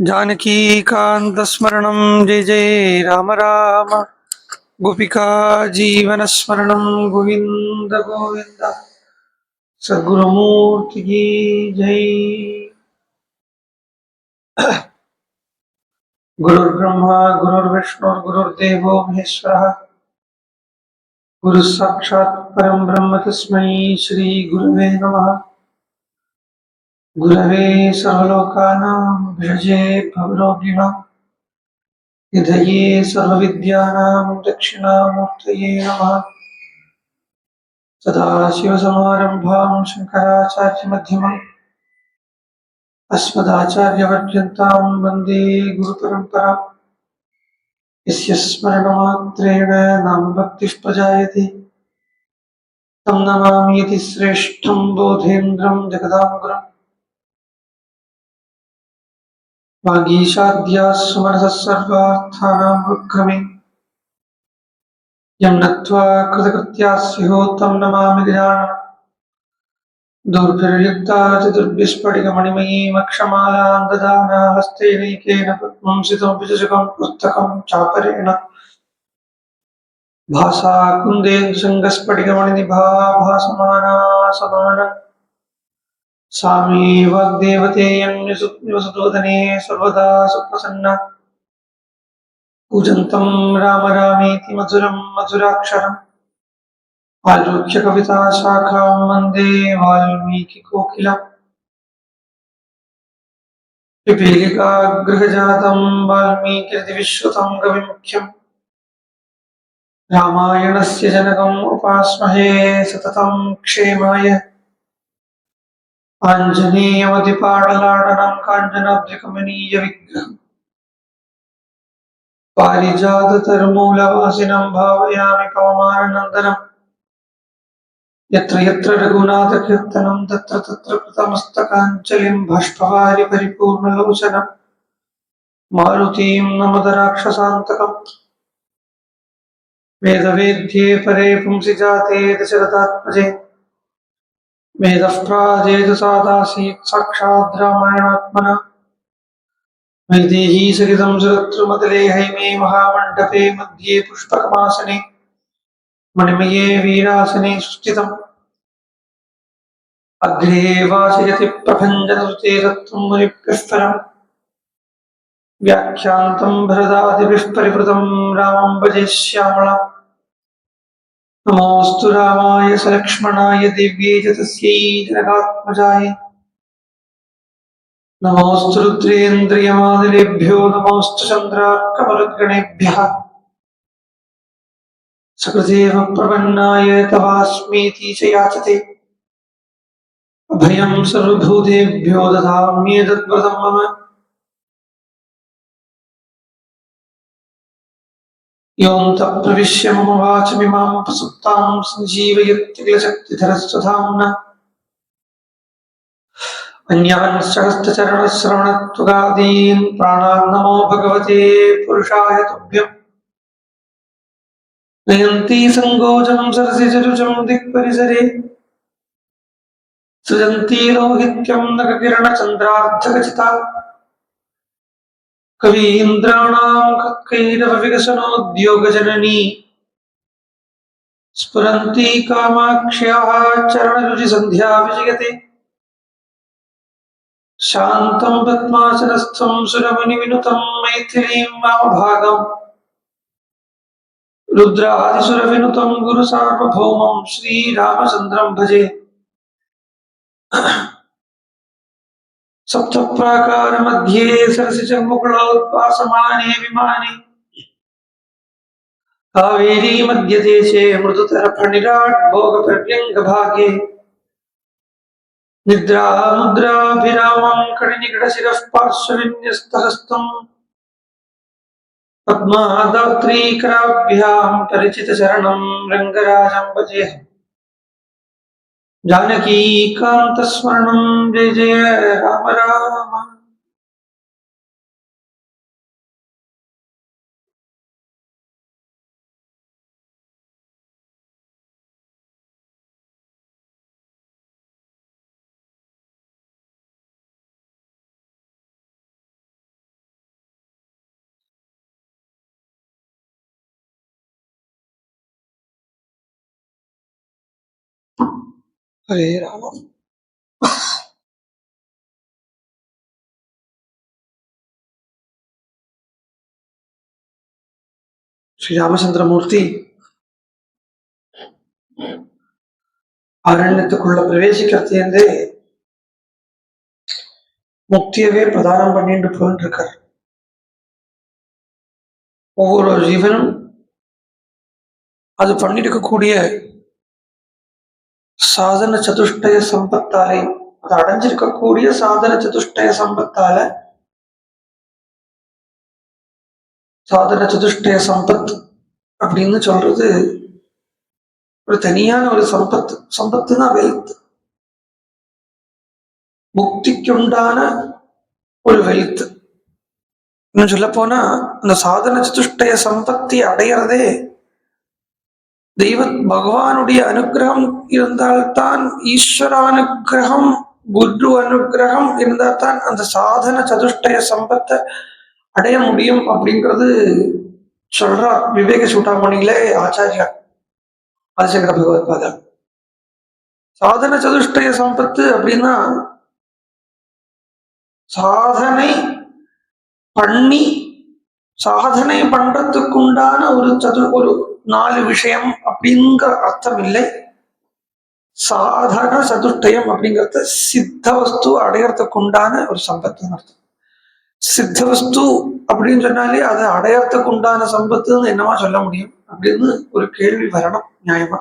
जानकीकान्तस्मरणं जय जय राम राम। गोपिका जीवनस्मरणं गोविन्द गोविन्द। सद्गुरुमूर्ति की जय। गुरुर्ब्रह्मा गुरुर्विष्णु गुरुर्देवो महेश्वरः। गुरुः साक्षात् परं ब्रह्म तस्मै श्री गुरवे नमः। गुरवे सर्वलोकानां भिषजे भवरोगिणां निधये सर्वविद्यानां दक्षिणामूर्तये नमः। सदाशिवसमारम्भां शङ्कराचार्यमध्यमाम् अस्मदाचार्यपर्यन्तां वन्दे गुरुपरम्पराम्। यस्य स्मरणमात्रेण नामभक्तिः प्रजायते तं नमामि यतिश्रेष्ठं बोधेन्द्रं जगदां गुरुम्। वागीशाद्याः सुमनसः सर्वार्थानां उपक्रमे यं नत्वा कृतकृत्याः स्युः तं नमामि गजाननम्। दुर्भिर्युक्ता चतुर्भिस्फटिकमणिमयीमक्षमालां ददाना हस्तेनैकेन पद्मं सितमपि चषकं पुस्तकं चापरेण भासा कुन्देन्दुशङ्खस्फटिकमणिनिभा भासमाना समाना सा मे वाग्देवतेयं निवसतु वदने सर्वदा सुप्रसन्ना। कूजन्तं राम रामेति मधुरं मधुराक्षरम् आरुह्य कविता शाखां वन्दे वाल्मीकिकोकिलम्। पिपीलिकागृहजातं वाल्मीकिर्दिविश्रुतं कविमुख्यम् रामायणस्य जनकम् उपास्महे सततं क्षेमाय आञ्जनेयमतिपाटलाटनं काञ्चनाद्रिकमनीयविग्रहम् पारिजाततरुमूलवासिनं भावयामि पवमाननन्दनम्। यत्र यत्र रघुनाथकीर्तनं तत्र तत्र कृतमस्तकाञ्जलिं बाष्पवारि परिपूर्णलोचनं मारुतिं नमत राक्षसान्तकम्। वेदवेद्ये परे पुंसि जाते दशरथात्मजे वेदः प्राजेतु सादासीत् साक्षात् रामायणात्मना। वैदेही सहितं सुरत्रुमतले हैमे महामण्डपे मध्ये पुष्पकमासने मणिमये वीरासने सुस्थितम्। अग्रे वासयति प्रभञ्जनसुते तत्त्वं मुनिभ्यः परम् व्याख्यान्तं भरदादिभिः परिवृतं रामं भजे श्यामळम्। नमोऽस्तु रामाय सलक्ष्मणाय दिव्ये च तस्यै जनकात्मजाय नमोऽस्तु रुद्रेन्द्रियमादिलेभ्यो नमोऽस्तु चन्द्रार्कमरुद्गणेभ्यः सकृदेव प्रपन्नाय तवास्मीति च याचते अभयं सर्वभूतेभ्यो ददाम्येतद्व्रतं मम। योऽन्तः प्रविश्य मम वाचमिमां प्रसुप्तां सञ्जीवयत्यखिलशक्तिधरस्वधाम्ना अन्यान् प्राणान् नमो भगवते पुरुषाय तुभ्यम्। नयन्ती सङ्गोजं सरसिजरुचं दिक्परिसरे सृजन्ती लोहित्यं नखकिरणचन्द्रार्धखचिता कवीन्द्राणां कत्कैरवविकसनोद्योगजननी स्फुरन्ती कामाक्ष्याः चरणरुचिसन्ध्या विजयते। शान्तं पद्मासनस्थं सुरमुनिविनुतं मैथिलीं वामभागम् रुद्रादिसुरविनुतं गुरुसार्वभौमं श्रीरामचन्द्रं भजे। सप्तप्राकारमध्ये सरसिजमुकुलोद्भासमाने विमाने कावेरी मध्यदेशे मृदुतरफणिराट् भोगपर्यङ्गभागे निद्रामुद्राभिरामं कणिनिकटशिरः पार्श्वविन्यस्तहस्तम् पद्मादात्रीकराभ्यां परिचितचरणं रङ्गराजं भजेऽहम्। जानकीकान्तस्मरणं जय जय राम राम। ஹரே ராம. ஸ்ரீராமச்சந்திரமூர்த்தி அரண்யத்துக்குள்ள பிரவேசிக்கிறதே முக்தியவே பிரதானம் பண்ணிட்டு போயிட்டு இருக்கார். ஒவ்வொரு ஜீவனும் அது பண்ணிருக்கக்கூடிய சாதன சதுஷ்டய சம்பத்தாலே, அது அடைஞ்சிருக்கக்கூடிய சாதன சதுஷ்டய சம்பத்தால, சாதன சதுஷ்டய சம்பத் அப்படின்னு சொல்றது ஒரு தனியான ஒரு சம்பத்து. சம்பத்துனா வெல்த், முக்திக்குண்டான ஒரு வெல்த். இன்னும் சொல்ல போனா அந்த சாதன சதுஷ்டய சம்பத்தி அடையிறதே தெய்வ பகவானுடைய அனுகிரகம் இருந்தால்தான், ஈஸ்வர அனுகிரகம், குரு அனுகிரகம் இருந்தால்தான் அந்த சாதன சதுஷ்டய சம்பத்தை அடைய முடியும் அப்படிங்கிறது சொல்றார் விவேக சூடாமணியிலே ஆச்சாரியா ஆதிசங்கர பகவத்பாதர். சாதன சதுஷ்டய சம்பத்து அப்படின்னா சாதனை பண்ணி, சாதனை பண்றதுக்குண்டான ஒரு 4 விஷயம் அப்படிங்கிற அர்த்தம் இல்லை. சாதன சதுஷ்டயம் அப்படிங்கிறது சித்த வஸ்து அடையறதுக்கு உண்டான ஒரு சம்பத்துன்னு அர்த்தம். சித்த வஸ்து அப்படின்னு சொன்னாலே அதை அடையறதுக்கு உண்டான சம்பத்துன்னு என்னவா சொல்ல முடியும் அப்படின்னு ஒரு கேள்வி வரணும் நியாயமா.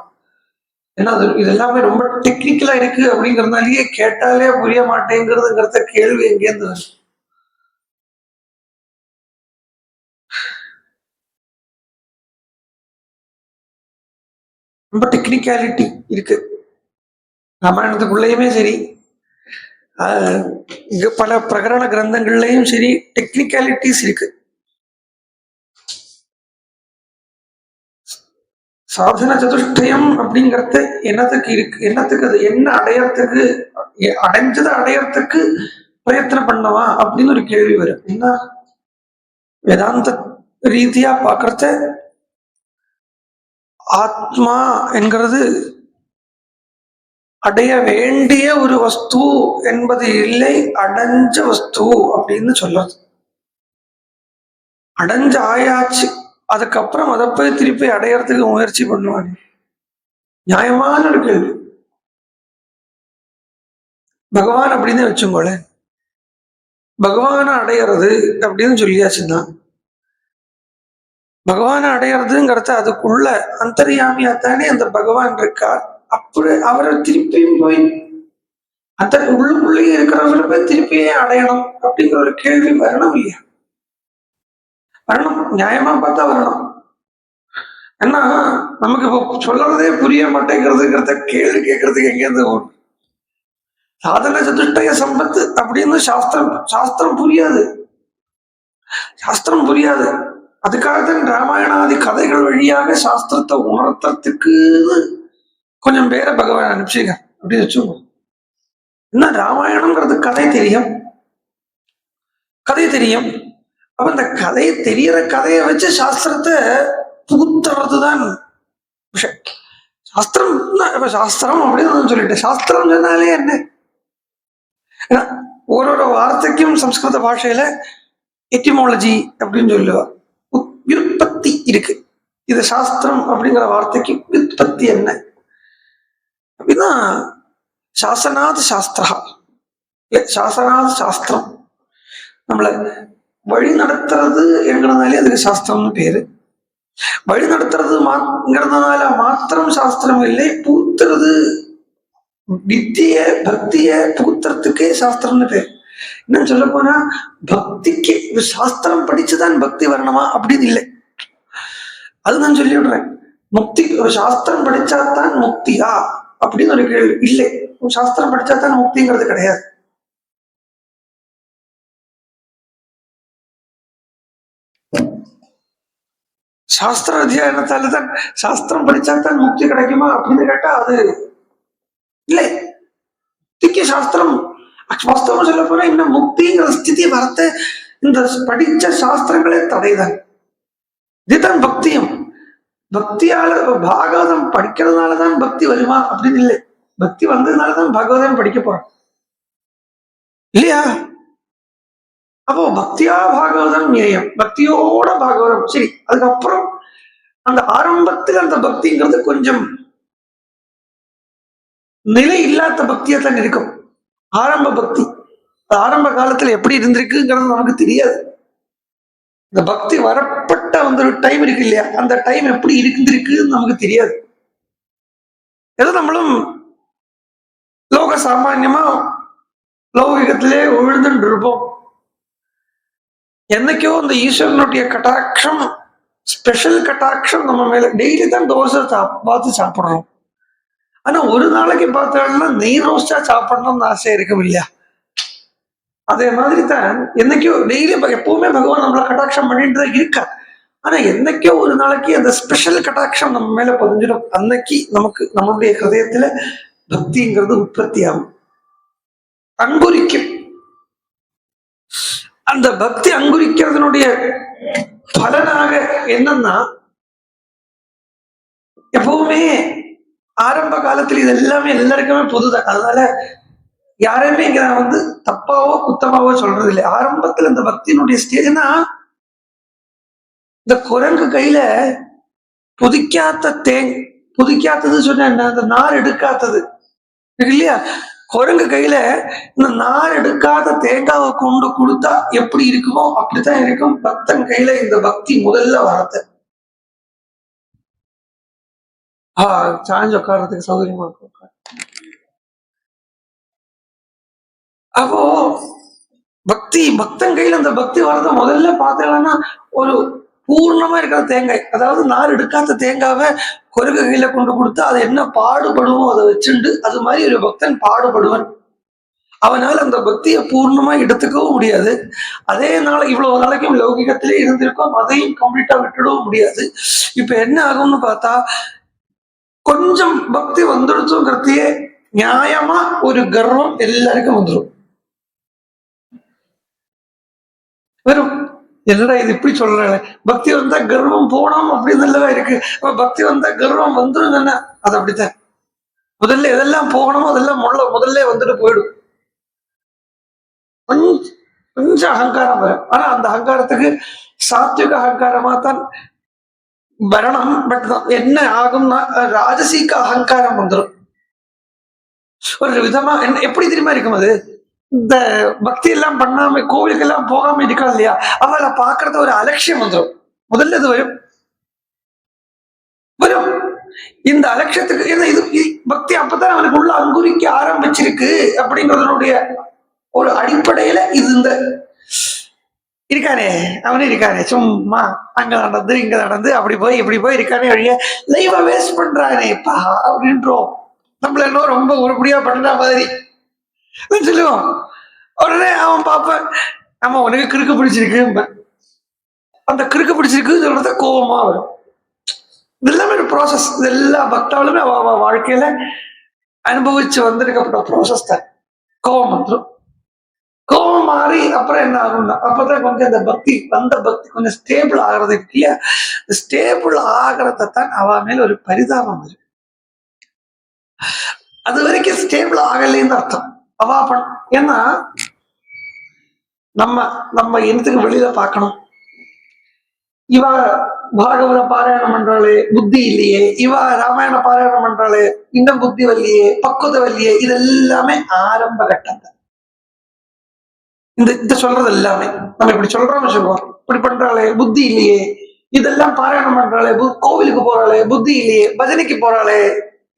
ஏன்னா இது எல்லாமே ரொம்ப டெக்னிக்கலா இருக்கு அப்படிங்கிறதுனாலயே கேட்டாலே புரிய மாட்டேங்கிறதுங்கிறத கேள்வி எங்கேருந்து வரும்? ரொம்ப டெக்னிக்காலிட்டி இருக்கு ராமாயணத்துக்குள்ளேயுமே சரி, இங்க பல பிரகரண கிரந்தங்கள்லயும் சரி டெக்னிக்காலிட்டிஸ் இருக்கு. சாதன சதுஷ்டயம் அப்படிங்கிறது என்னத்துக்கு இருக்கு, என்னத்துக்கு அது என்ன அடையறதுக்கு, அடைஞ்சதை அடையறதுக்கு பிரயத்தனம் பண்ணவா அப்படின்னு ஒரு கேள்வி வரும். என்ன வேதாந்த ரீதியா பாக்குறத ஆத்மா என்கிறது அடைய வேண்டிய ஒரு வஸ்து என்பது இல்லை, அடைஞ்ச வஸ்து அப்படின்னு சொல்றது. அடைஞ்ச ஆயாச்சு, அதுக்கப்புறம் அதை போய் திருப்பி அடையறதுக்கு முயற்சி பண்ணுவாங்க. நியாயமான ஒரு கேள்வி. பகவான் அப்படின்னு வச்சுக்கோளேன், பகவானை அடையிறது அப்படின்னு சொல்லியாச்சுன்னா, பகவானை அடையிறதுங்கிறத அதுக்குள்ள அந்தர்யாமியாத்தானே அந்த பகவான் இருக்கார். அப்படி அவரை திருப்பியும் போய் அந்த உள்ளுக்குள்ளேயே இருக்கிறவரை போய் திருப்பியே அடையணும் அப்படிங்கிற ஒரு கேள்வி வரணும் இல்லையா? வரணும், நியாயமா பார்த்தா வரணும். ஏன்னா நமக்கு இப்போ சொல்றதே புரிய மாட்டேங்கிறதுங்கிறத கேள்வி கேட்கறதுக்கு எங்கேருந்து ஓடும்? சாதன சதுஷ்டய சம்பத்து அப்படின்னு சாஸ்திரம் புரியாது, சாஸ்திரம் புரியாது. அதுக்காகத்தான் ராமாயணாதி கதைகள் வழியாக சாஸ்திரத்தை உணர்த்துறதுக்கு கொஞ்சம் பேரை பகவான் அனுப்பிச்சிங்க அப்படின்னு வச்சுக்கோங்க. என்ன ராமாயணம்ங்கிறது கதை தெரியும், கதை தெரியும். அப்ப இந்த கதை தெரியற கதையை வச்சு சாஸ்திரத்தை புகுத்துறதுதான் விஷயம். சாஸ்திரம் சாஸ்திரம் அப்படின்னு சொல்லிட்டு சாஸ்திரம் சொன்னாலே என்ன, ஒரு வார்த்தைக்கும் சம்ஸ்கிருத பாஷையில எட்டிமாலஜி அப்படின்னு சொல்லுவா, விருப்பத்தி இருக்கு. இது சாஸ்திரம் அப்படிங்கிற வார்த்தைக்கு விருப்பத்தி என்ன அப்படின்னா சாசனாத் சாஸ்திரா, சாசனாத் சாஸ்திரம். நம்மளை வழி நடத்துறது என்கிறதுனாலே அதுக்கு சாஸ்திரம்னு பேரு. வழி நடத்துறதுங்கிறதுனால மாத்திரம் சாஸ்திரம் இல்லை, பூத்துறது வித்திய பக்திய புகுத்துறதுக்கே சாஸ்திரம்னு பேர். என்னன்னு சொல்ல போனா பக்திக்கு சாஸ்திரம் படிச்சுதான் பக்தி வரணுமா அப்படின்னு இல்லை, அது நான் சொல்லி விடுறேன். முக்தி சாஸ்திரம் படிச்சாதான் முக்தியா அப்படின்னு ஒரு கேள்வி இல்லை. சாஸ்திரம் படிச்சாதான் முக்திங்கிறது கிடையாது. சாஸ்திர அத்தியாயத்தால தான் சாஸ்திரம் படிச்சாதான் முக்தி கிடைக்குமா அப்படின்னு கேட்டா அது இல்லை. முக்திக்கு சாஸ்திரம் வாஸ்தவம் சொல்ல போனா இன்னும் முக்திங்கிற ஸ்திதி வரத்த இந்த படிச்ச சாஸ்திரங்களே தடைதான். இதுதான் பக்தியும். பக்தியால பாகவதம் படிக்கிறதுனாலதான் பக்தி வருமா அப்படின்னு இல்லை. பக்தி வந்ததுனாலதான் பகவதன் படிக்க போறோம் இல்லையா? அப்போ பக்தியா பாகவதம் ஞேயம், பக்தியோட பாகவதம். சரி, அதுக்கப்புறம் அந்த ஆரம்பத்தில் அந்த பக்திங்கிறது கொஞ்சம் நிலை இல்லாத பக்தியா தான் இருக்கும். ஆரம்ப பக்தி ஆரம்ப காலத்துல எப்படி இருந்திருக்குங்கிறது நமக்கு தெரியாது. இந்த பக்தி வரப்பட்ட வந்து ஒரு டைம் இருக்கு இல்லையா, அந்த டைம் எப்படி இருந்திருக்குன்னு நமக்கு தெரியாது. ஏதோ நம்மளும் லோக சாமான்யமா லௌகிகத்திலே விழுந்துட்டு இருப்போம். என்னைக்கோ அந்த ஈஸ்வரனுடைய கட்டாட்சம், ஸ்பெஷல் கட்டாட்சம் நம்ம மேல டெய்லி தான் தோசை பார்த்து சாப்பிடுறோம். ஆனா ஒரு நாளைக்கு பார்த்தோம்னா நெய் ரோஸ்டா சாப்பிடணும்னு ஆசை இருக்கும் இல்லையா? அதே மாதிரி தான் என்னைக்கோ டெய்லி எப்பவுமே பகவான் நம்மளை கட்டாட்சம் பண்ணிட்டு தான் இருக்கா. ஆனா என்னைக்கோ ஒரு நாளைக்கு அந்த ஸ்பெஷல் கட்டாட்சம் நம்ம மேல பதிஞ்சிடும். அன்னைக்கு நமக்கு நம்மளுடைய ஹிருதயத்துல பக்திங்கிறது உற்பத்தி ஆகும், அங்குரிக்கும். அந்த பக்தி அங்குரிக்கிறதுனுடைய பலனாக என்னன்னா, எப்பவுமே ஆரம்ப காலத்துல இது எல்லாமே எல்லாருக்குமே பொதுதான். அதனால யாரையுமே இங்க நான் வந்து தப்பாவோ குத்தமாவோ சொல்றது இல்லை. ஆரம்பத்துல இந்த பக்தியினுடைய ஸ்டேஜ்னா, இந்த குரங்கு கையில புதிக்காத்தது சொன்ன என்ன, அந்த நார் எடுக்காத்தது இல்லையா? குரங்கு கையில இந்த நார் எடுக்காத தேங்காவை கொண்டு கொடுத்தா எப்படி இருக்குமோ அப்படித்தான் இருக்கும் பக்தன் கையில இந்த பக்தி முதல்ல வார்த்தை. சாஞ்சு உட்கார்றதுக்கு சௌகரியமா இருக்கும். அப்போ பக்தன் கையில அந்த பக்தி வரத முதல்ல பார்த்தீங்கன்னா, ஒரு பூர்ணமா இருக்கிற தேங்காய், அதாவது நார் எடுக்காத தேங்காவை குரங்கு கையில கொண்டு கொடுத்தா அது என்ன பாடுபடுமோ அதை வச்சுண்டு அது மாதிரி ஒரு பக்தன் பாடுபடுவன். அவனால அந்த பக்தியை பூர்ணமா எடுத்துக்கவும் முடியாது. அதே நாள் இவ்வளவு நாளைக்கும் லௌகிகத்திலே இருந்திருக்கோம், அதையும் கம்ப்ளீட்டா விட்டுடவும் முடியாது. இப்ப என்ன ஆகும்னு பார்த்தா, கொஞ்சம் பக்தி வந்துடுச்சுங்கிறதையே நியாயமா ஒரு கர்வம் எல்லாருக்கும் வந்துடும். வெறும் என்னடா இது இப்படி சொல்றாங்க, பக்தி வந்தா கர்வம் போனோம் அப்படின்னு நல்லவா இருக்கு. பக்தி வந்தா கர்வம் வந்துடும் தானே? அது அப்படித்தான். முதல்ல எதெல்லாம் போகணுமோ அதெல்லாம் முதல்ல வந்துட்டு போயிடும். கொஞ்சம் அகங்காரம் வரும். ஆனா அந்த அகங்காரத்துக்கு சாத்விக அகங்காரமா தான் வரணும். பட் என்ன ஆகும்னா ராஜசீக அகங்காரம் வந்துடும். ஒரு விதமா என்ன எப்படி தெரியுமா இருக்கும் அது, இந்த பக்தி எல்லாம் பண்ணாம கோவிலுக்கு எல்லாம் போகாம இருக்கா இல்லையா, அவளை பாக்குறது ஒரு அலட்சியம் வந்துடும். முதல்ல இது வரும். இந்த அலட்சியத்துக்கு இது பக்தி அப்பதான் அவனுக்கு உள்ள அங்குரிக்க ஆரம்பிச்சிருக்கு அப்படிங்கிறதுனுடைய ஒரு அடிப்படையில இது இந்த இருக்கானே, அவனே இருக்கானே சும்மா அங்க நடந்து இங்க நடந்து அப்படி போய் இப்படி போய் இருக்கானே வழிய லைவ வேஸ்ட் பண்றானேப்பா அப்படின்றோம். நம்மள இன்னும் ரொம்ப உருப்படியா பண்ண மாதிரி சொல்லுவோம். உடனே அவன் பார்ப்பேன், ஆமா உனக்கு கிறுக்கு பிடிச்சிருக்கு, அந்த கிறுக்கு பிடிச்சிருக்கு சொல்றத கோபமா வரும். இது எல்லாமே ஒரு ப்ராசஸ். இது எல்லா பக்தாலுமே அவ வாழ்க்கையில அனுபவிச்சு வந்திருக்கப்பட்ட ப்ராசஸ் தான். கோபம் வந்துடும். கோபம் மாறி அப்புறம் என்ன ஆகும்னா, அப்பதான் கொஞ்சம் அந்த பக்தி கொஞ்சம் ஸ்டேபிள் ஆகிறது இல்லையா, ஸ்டேபிள் ஆகிறதான் அவ மேல ஒரு பரிதாபம் இருக்கு. அது வரைக்கும் ஸ்டேபிள் ஆகலைன்னு அர்த்தம். ஏன்னா நம்ம என்னத்துக்கு வெளியில பார்க்கணும், இவ பாகவத பாராயணம் பண்றாளே புத்தி இல்லையே, இவ ராமாயண பாராயணம் பண்றாளே இன்னும் புத்தி வரலையே, பக்குவத வரலையே, இது எல்லாமே ஆரம்ப கட்டம் தான். இந்த சொல்றது எல்லாமே நம்ம இப்படி சொல்றோம்னு சொல்லுவோம், இப்படி பண்றாளே புத்தி இல்லையே, இதெல்லாம் பாராயணம் பண்றாளே, கோவிலுக்கு போறாளே புத்தி இல்லையே, பஜனைக்கு போறாளே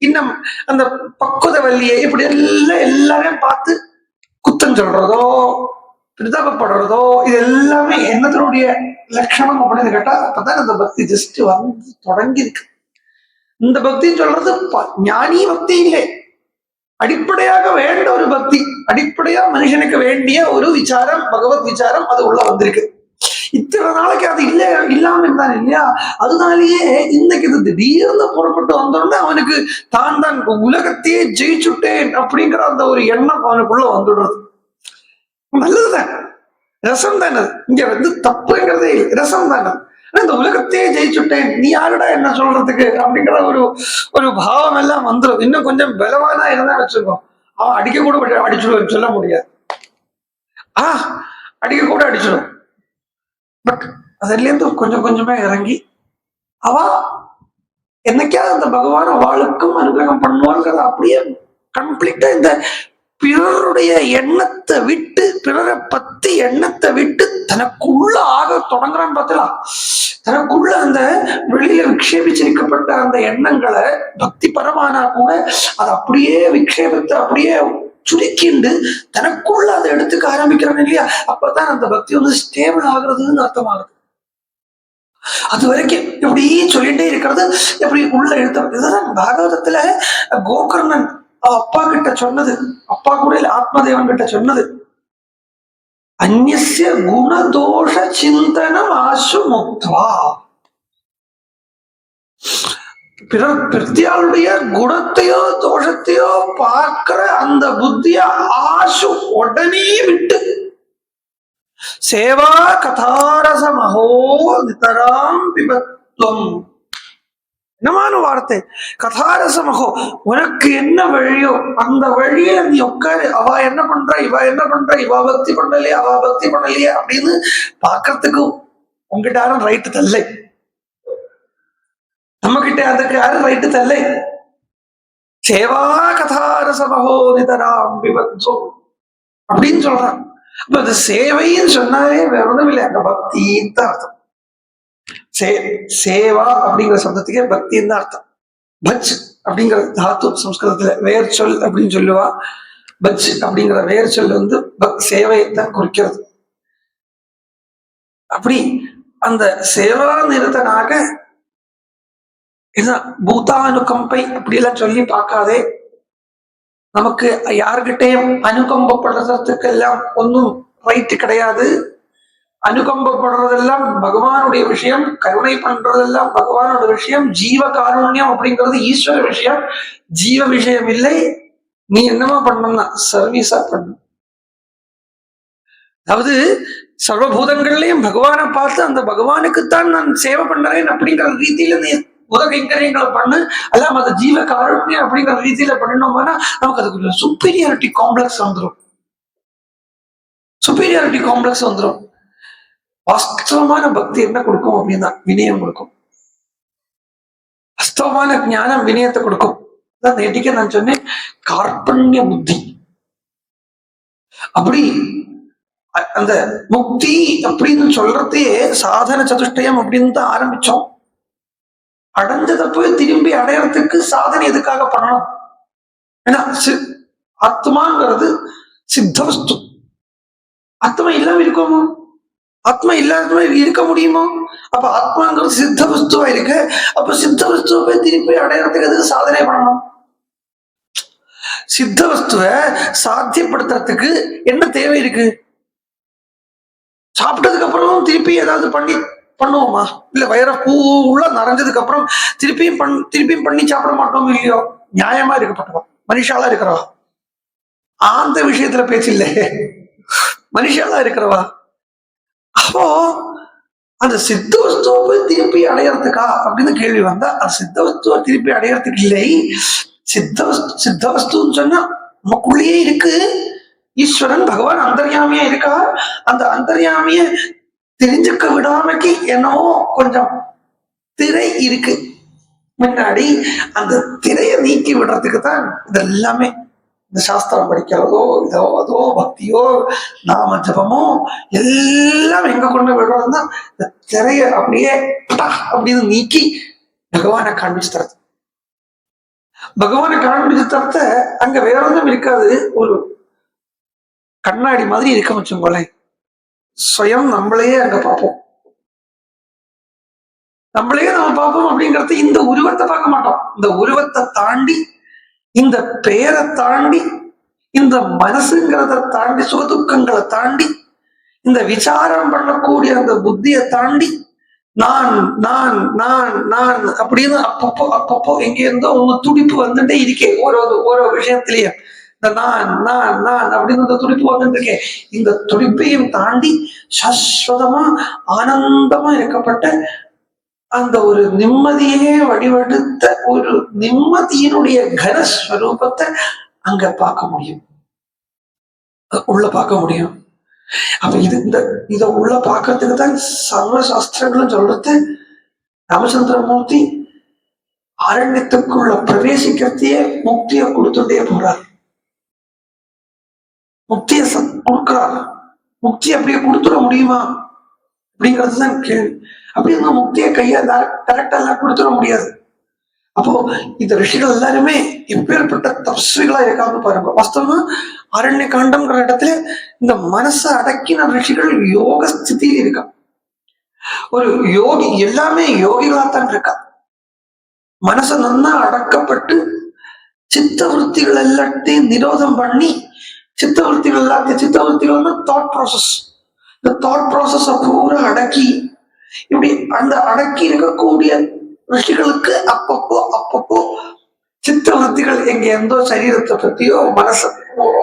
இன்னும் அந்த பக்குவத வல்லியே, இப்படி எல்லாம் எல்லாரையும் பார்த்து குத்தம் சொல்றதோ பிரதாபப்படுறதோ இது எல்லாமே என்னதனுடைய லட்சணம் அப்படின்னு கேட்டா, அப்பதான் அந்த பக்தி ஜஸ்ட் வந்து தொடங்கி இருக்கு. இந்த பக்தின்னு சொல்றது ஞானி பக்தி இல்லை, அடிப்படையாக வேண்ட ஒரு பக்தி, அடிப்படையா மனுஷனுக்கு வேண்டிய ஒரு விசாரம், பகவத் விசாரம் அது உள்ள வந்திருக்கு. இத்தனை நாளைக்கு அது இல்லாம இருந்தான் இல்லையா, அதனாலேயே இன்னைக்கு இது திடீர்னு புறப்பட்டு வந்தோடனே அவனுக்கு தான் உலகத்தையே ஜெயிச்சுட்டேன் அப்படிங்கிற அந்த ஒரு எண்ணம் அவனுக்குள்ள வந்துடுறது. நல்லதுதான், ரசம் தானே, இங்க வந்து தப்புங்கிறதே இல்லை, ரசம் தானே. இந்த உலகத்தையே ஜெயிச்சுட்டேன், நீ யாருடா என்ன சொல்றதுக்கு அப்படிங்கிற ஒரு பாவம் எல்லாம் வந்துடும். இன்னும் கொஞ்சம் பலவானா இருந்தா வச்சிருக்கோம், அவன் அடிக்க கூட அடிச்சுடுவான், சொல்ல முடியாது. அடிக்க கூட அடிச்சிடும். பட் அதுல இருந்து கொஞ்சம் கொஞ்சமா இறங்கி அவ என்னைக்காவது அந்த பகவான் அவளுக்கும் அனுகிரகம் பண்ணுவாங்கிறத அப்படியே கம்ப்ளீட்டா இந்த பிறருடைய எண்ணத்தை விட்டு, பிறரை பத்தி எண்ணத்தை விட்டு தனக்குள்ள ஆக தொடங்குறான்னு பார்த்தா, தனக்குள்ள அந்த வெளியில விக்ஷேபிச்சிருக்கப்பட்ட அந்த எண்ணங்களை பக்தி பரமானா கூட அதை அப்படியே விக்ஷேபத்தை அப்படியே சுருக்கிண்டு தனக்குள்ள அதை எடுத்துக்க ஆரம்பிக்கிறாங்க இல்லையா, அப்பதான் அந்த பக்தி வந்து ஸ்டேபிள் ஆகுறதுன்னு அர்த்தமாகுது. அது வரைக்கும் இப்படி சொல்லிட்டே இருக்கிறது எப்படி உள்ள எழுத்த. இதுதான் பாகவதத்துல கோகர்ணன் அப்பா கிட்ட சொன்னது, அப்பா கூட ஆத்மதேவன் கிட்ட சொன்னது, அந்நிய குணதோஷ சிந்தனம் ஆசு முக்த்வா. பிரத்தியாளுடைய குணத்தையோ தோஷத்தையோ பார்க்கிற அந்த புத்திய ஆசு உடனே விட்டு, சேவா கதாரசமஹோ நிதராம் பிபத்வம். என்னமான வார்த்தை, கதாரசமகோ, உனக்கு என்ன வழியோ அந்த வழியில நீ உட்காரு. அவ என்ன பண்ற, இவ என்ன பண்ற, இவ பக்தி பண்ணலையே, அவ பக்தி பண்ணலையே அப்படின்னு பாக்குறதுக்கு உங்ககிட்ட யாரும் ரைட்டு தல்லை, நம்ம கிட்ட அதுக்கு யாரும் ரைட்டு தல்லை. சேவா கதாரசமகோ நிதராம் பிபத்வோ அப்படின்னு சொல்றான். அப்ப அது சேவைன்னு சொன்னாலே வேற ஒண்ணும் இல்லை, அங்க பக்தின்னு தான் அர்த்தம். சேவா அப்படிங்கிற சப்தத்துக்கே பக்தின்னு தான் அர்த்தம். பஜ் அப்படிங்கிற தாத்து சம்ஸ்கிருதத்துல வேர் சொல் அப்படின்னு சொல்லுவா. பஜ் அப்படிங்கிற வேர் சொல் வந்து சேவையை தான் குறிக்கிறது. அப்படி அந்த சேவா நிரதனாக பூதானுகம்பை அப்படியெல்லாம் சொல்லி பார்க்காதே. நமக்கு யாருகிட்டையும் அனுகம்பப்படுறதுக்கு எல்லாம் ஒன்றும் ரைட்டு கிடையாது. அனுகம்பப்படுறதெல்லாம் பகவானுடைய விஷயம், கருணை பண்றதெல்லாம் பகவானோட விஷயம். ஜீவ காருண்யம் அப்படிங்கிறது ஈஸ்வர விஷயம், ஜீவ விஷயம் இல்லை. நீ என்னமா பண்ணணும்னா சர்வீஸா பண்ணணும். அதாவது சர்வபூதங்கள்லயும் பகவானை பார்த்து அந்த பகவானுக்குத்தான் நான் சேவை பண்றேன் அப்படிங்கிற ரீதியில நீ உதகைங்கரியங்களை பண்ணு. அல்லாம அந்த ஜீவ காருண்யம் அப்படிங்கிற ரீதியில பண்ணணும்னா நமக்கு அதுக்கு சுப்பீரியாரிட்டி காம்ப்ளெக்ஸ் வந்துடும். சுப்பீரியாரிட்டி காம்ப்ளெக்ஸ் வந்துடும். வாஸ்தவமான பக்தி என்ன கொடுக்கும் அப்படின்னா வினயம் கொடுக்கும். வாஸ்தவமான ஞானம் வினயத்தை கொடுக்கும். நேற்றுக்கே நான் சொன்னேன், கார்பண்ய புத்தி. அப்படி அந்த முக்தி அப்படின்னு சொல்றதையே சாதன சதுஷ்டயம் அப்படின்னு தான் ஆரம்பிச்சோம். அடைஞ்சதை போய் திரும்பி அடையறதுக்கு சாதனை எதுக்காக பண்ணணும்? ஏன்னா ஆத்மாங்கிறது சித்த வஸ்து. ஆத்மா இல்லாம இருக்கோமோ? ஆத்மா இல்லாத இருக்க முடியுமோ? அப்ப ஆத்மாங்கிறது சித்த வஸ்துவா இருக்கு. அப்ப சித்த வஸ்துவை போய் திருப்பி அடையறதுக்கு எதுக்கு சாதனை பண்ணணும்? சித்த வஸ்துவை சாத்தியப்படுத்துறதுக்கு என்ன தேவை இருக்கு? சாப்பிட்டதுக்கு அப்புறம் திருப்பி ஏதாவது பண்ணுவோமா? இல்ல வயிற உள்ள நிறைஞ்சதுக்கு அப்புறம் திருப்பியும் பண்ணி சாப்பிட மாட்டோம் இல்லையோ? நியாயமா இருக்கப்பட்டவா, மனுஷாலா இருக்கிறவா, அந்த விஷயத்துல பேச்சு இல்லை, மனுஷாலா இருக்கிறவா. அப்போ அந்த சித்த வஸ்துவை போய் திருப்பி அடையறதுக்கா அப்படின்னு கேள்வி வந்தா, அந்த சித்த வஸ்துவை திருப்பி அடையறதுக்கு இல்லை. சித்த வஸ்துன்னு சொன்னா நமக்குள்ளேயே இருக்கு. ஈஸ்வரன் பகவான் அந்தர்யாமியா இருக்கா. அந்த அந்தர்யாமிய தெரிஞ்சுக்க விடாமக்கு என்னவோ கொஞ்சம் திரை இருக்கு முன்னாடி. அந்த திரையை நீக்கி விடுறதுக்கு தான் இதெல்லாமே. இந்த சாஸ்திரம் படிக்கிறதோ இதோ அதோ பக்தியோ நாம ஜபமோ எல்லாம் எங்க கொண்டு விடுறதுன்னா இந்த திரைய அப்படியே அப்படின்னு நீக்கி பகவானை காண்பிச்சு தரது. பகவானை காண்பிச்சு தரத்த அங்க வேற ஒன்றும் இருக்காது. ஒரு கண்ணாடி மாதிரி இருக்க வச்சுங்களேன். ஸ்வயம் நம்மளையே அங்க பார்ப்போம். நம்மளையே நம்ம பார்ப்போம் அப்படிங்கிறது இந்த உருவத்தை பார்க்க மாட்டோம். இந்த உருவத்தை தாண்டி, இந்த பெயரை தாண்டி, இந்த மனசுங்கிறத தாண்டி, சுகதுக்கங்களை தாண்டி, இந்த விசாரம் பண்ணக்கூடிய அந்த புத்தியை தாண்டி நான் நான் நான் நான் அப்படின்னு அப்பப்போ எங்க இருந்தோ உங்க துடிப்பு வந்துட்டே இருக்கே ஓரோ விஷயத்திலேயே. இந்த நான் அப்படின்னு இந்த துடிப்பு வந்துட்டு இருக்கேன். இந்த துடிப்பையும் தாண்டி சாஸ்வதமா ஆனந்தமா இருக்கப்பட்ட அந்த ஒரு நிம்மதியே வடிவெடுத்த ஒரு நிம்மதியினுடைய கனஸ்வரூபத்தை அங்க பார்க்க முடியும், உள்ள பார்க்க முடியும். அப்ப இத உள்ள பார்க்கறதுக்கு தான் சர்வ சாஸ்திரங்களும் சொல்றது. ராமச்சந்திரமூர்த்தி அரண்யத்துக்குள்ள பிரவேசிக்கிறதையே முக்தியை கொடுத்துட்டே போறார். முக்தியை கொடுக்கிறார். முக்தி அப்படியே கொடுத்துட முடியுமா அப்படிங்கிறதுதான் கேள்வி. அப்படி இந்த முக்தியை கையா கரெக்டா எல்லாம் கொடுத்துட முடியாது. அப்போ இந்த ரிஷிகள் எல்லாருமே எப்பேற்பட்ட தபஸ்விகளா இருக்காங்க பாருங்க. வாஸ்தவமா அரண்ய காண்டம்ங்கிற இடத்துல இந்த மனசை அடக்கின ரிஷிகள் யோக ஸ்திதியில் இருக்கா. ஒரு யோகி எல்லாமே யோகிகளாத்தான் இருக்கா. மனசை நன்னா அடக்கப்பட்டு சித்தவருத்திகள் எல்லாத்தையும் நிரோதம் பண்ணி சித்தவருத்திகள் தாட் ப்ராசஸ். இந்த தாட் ப்ராசஸ் பூரா அடக்கி இப்படி அந்த அடக்கி இருக்கக்கூடிய ரிஷிகளுக்கு அப்பப்போ சித்தவருத்திகள் எங்க எந்தோ சரீரத்தை பத்தியோ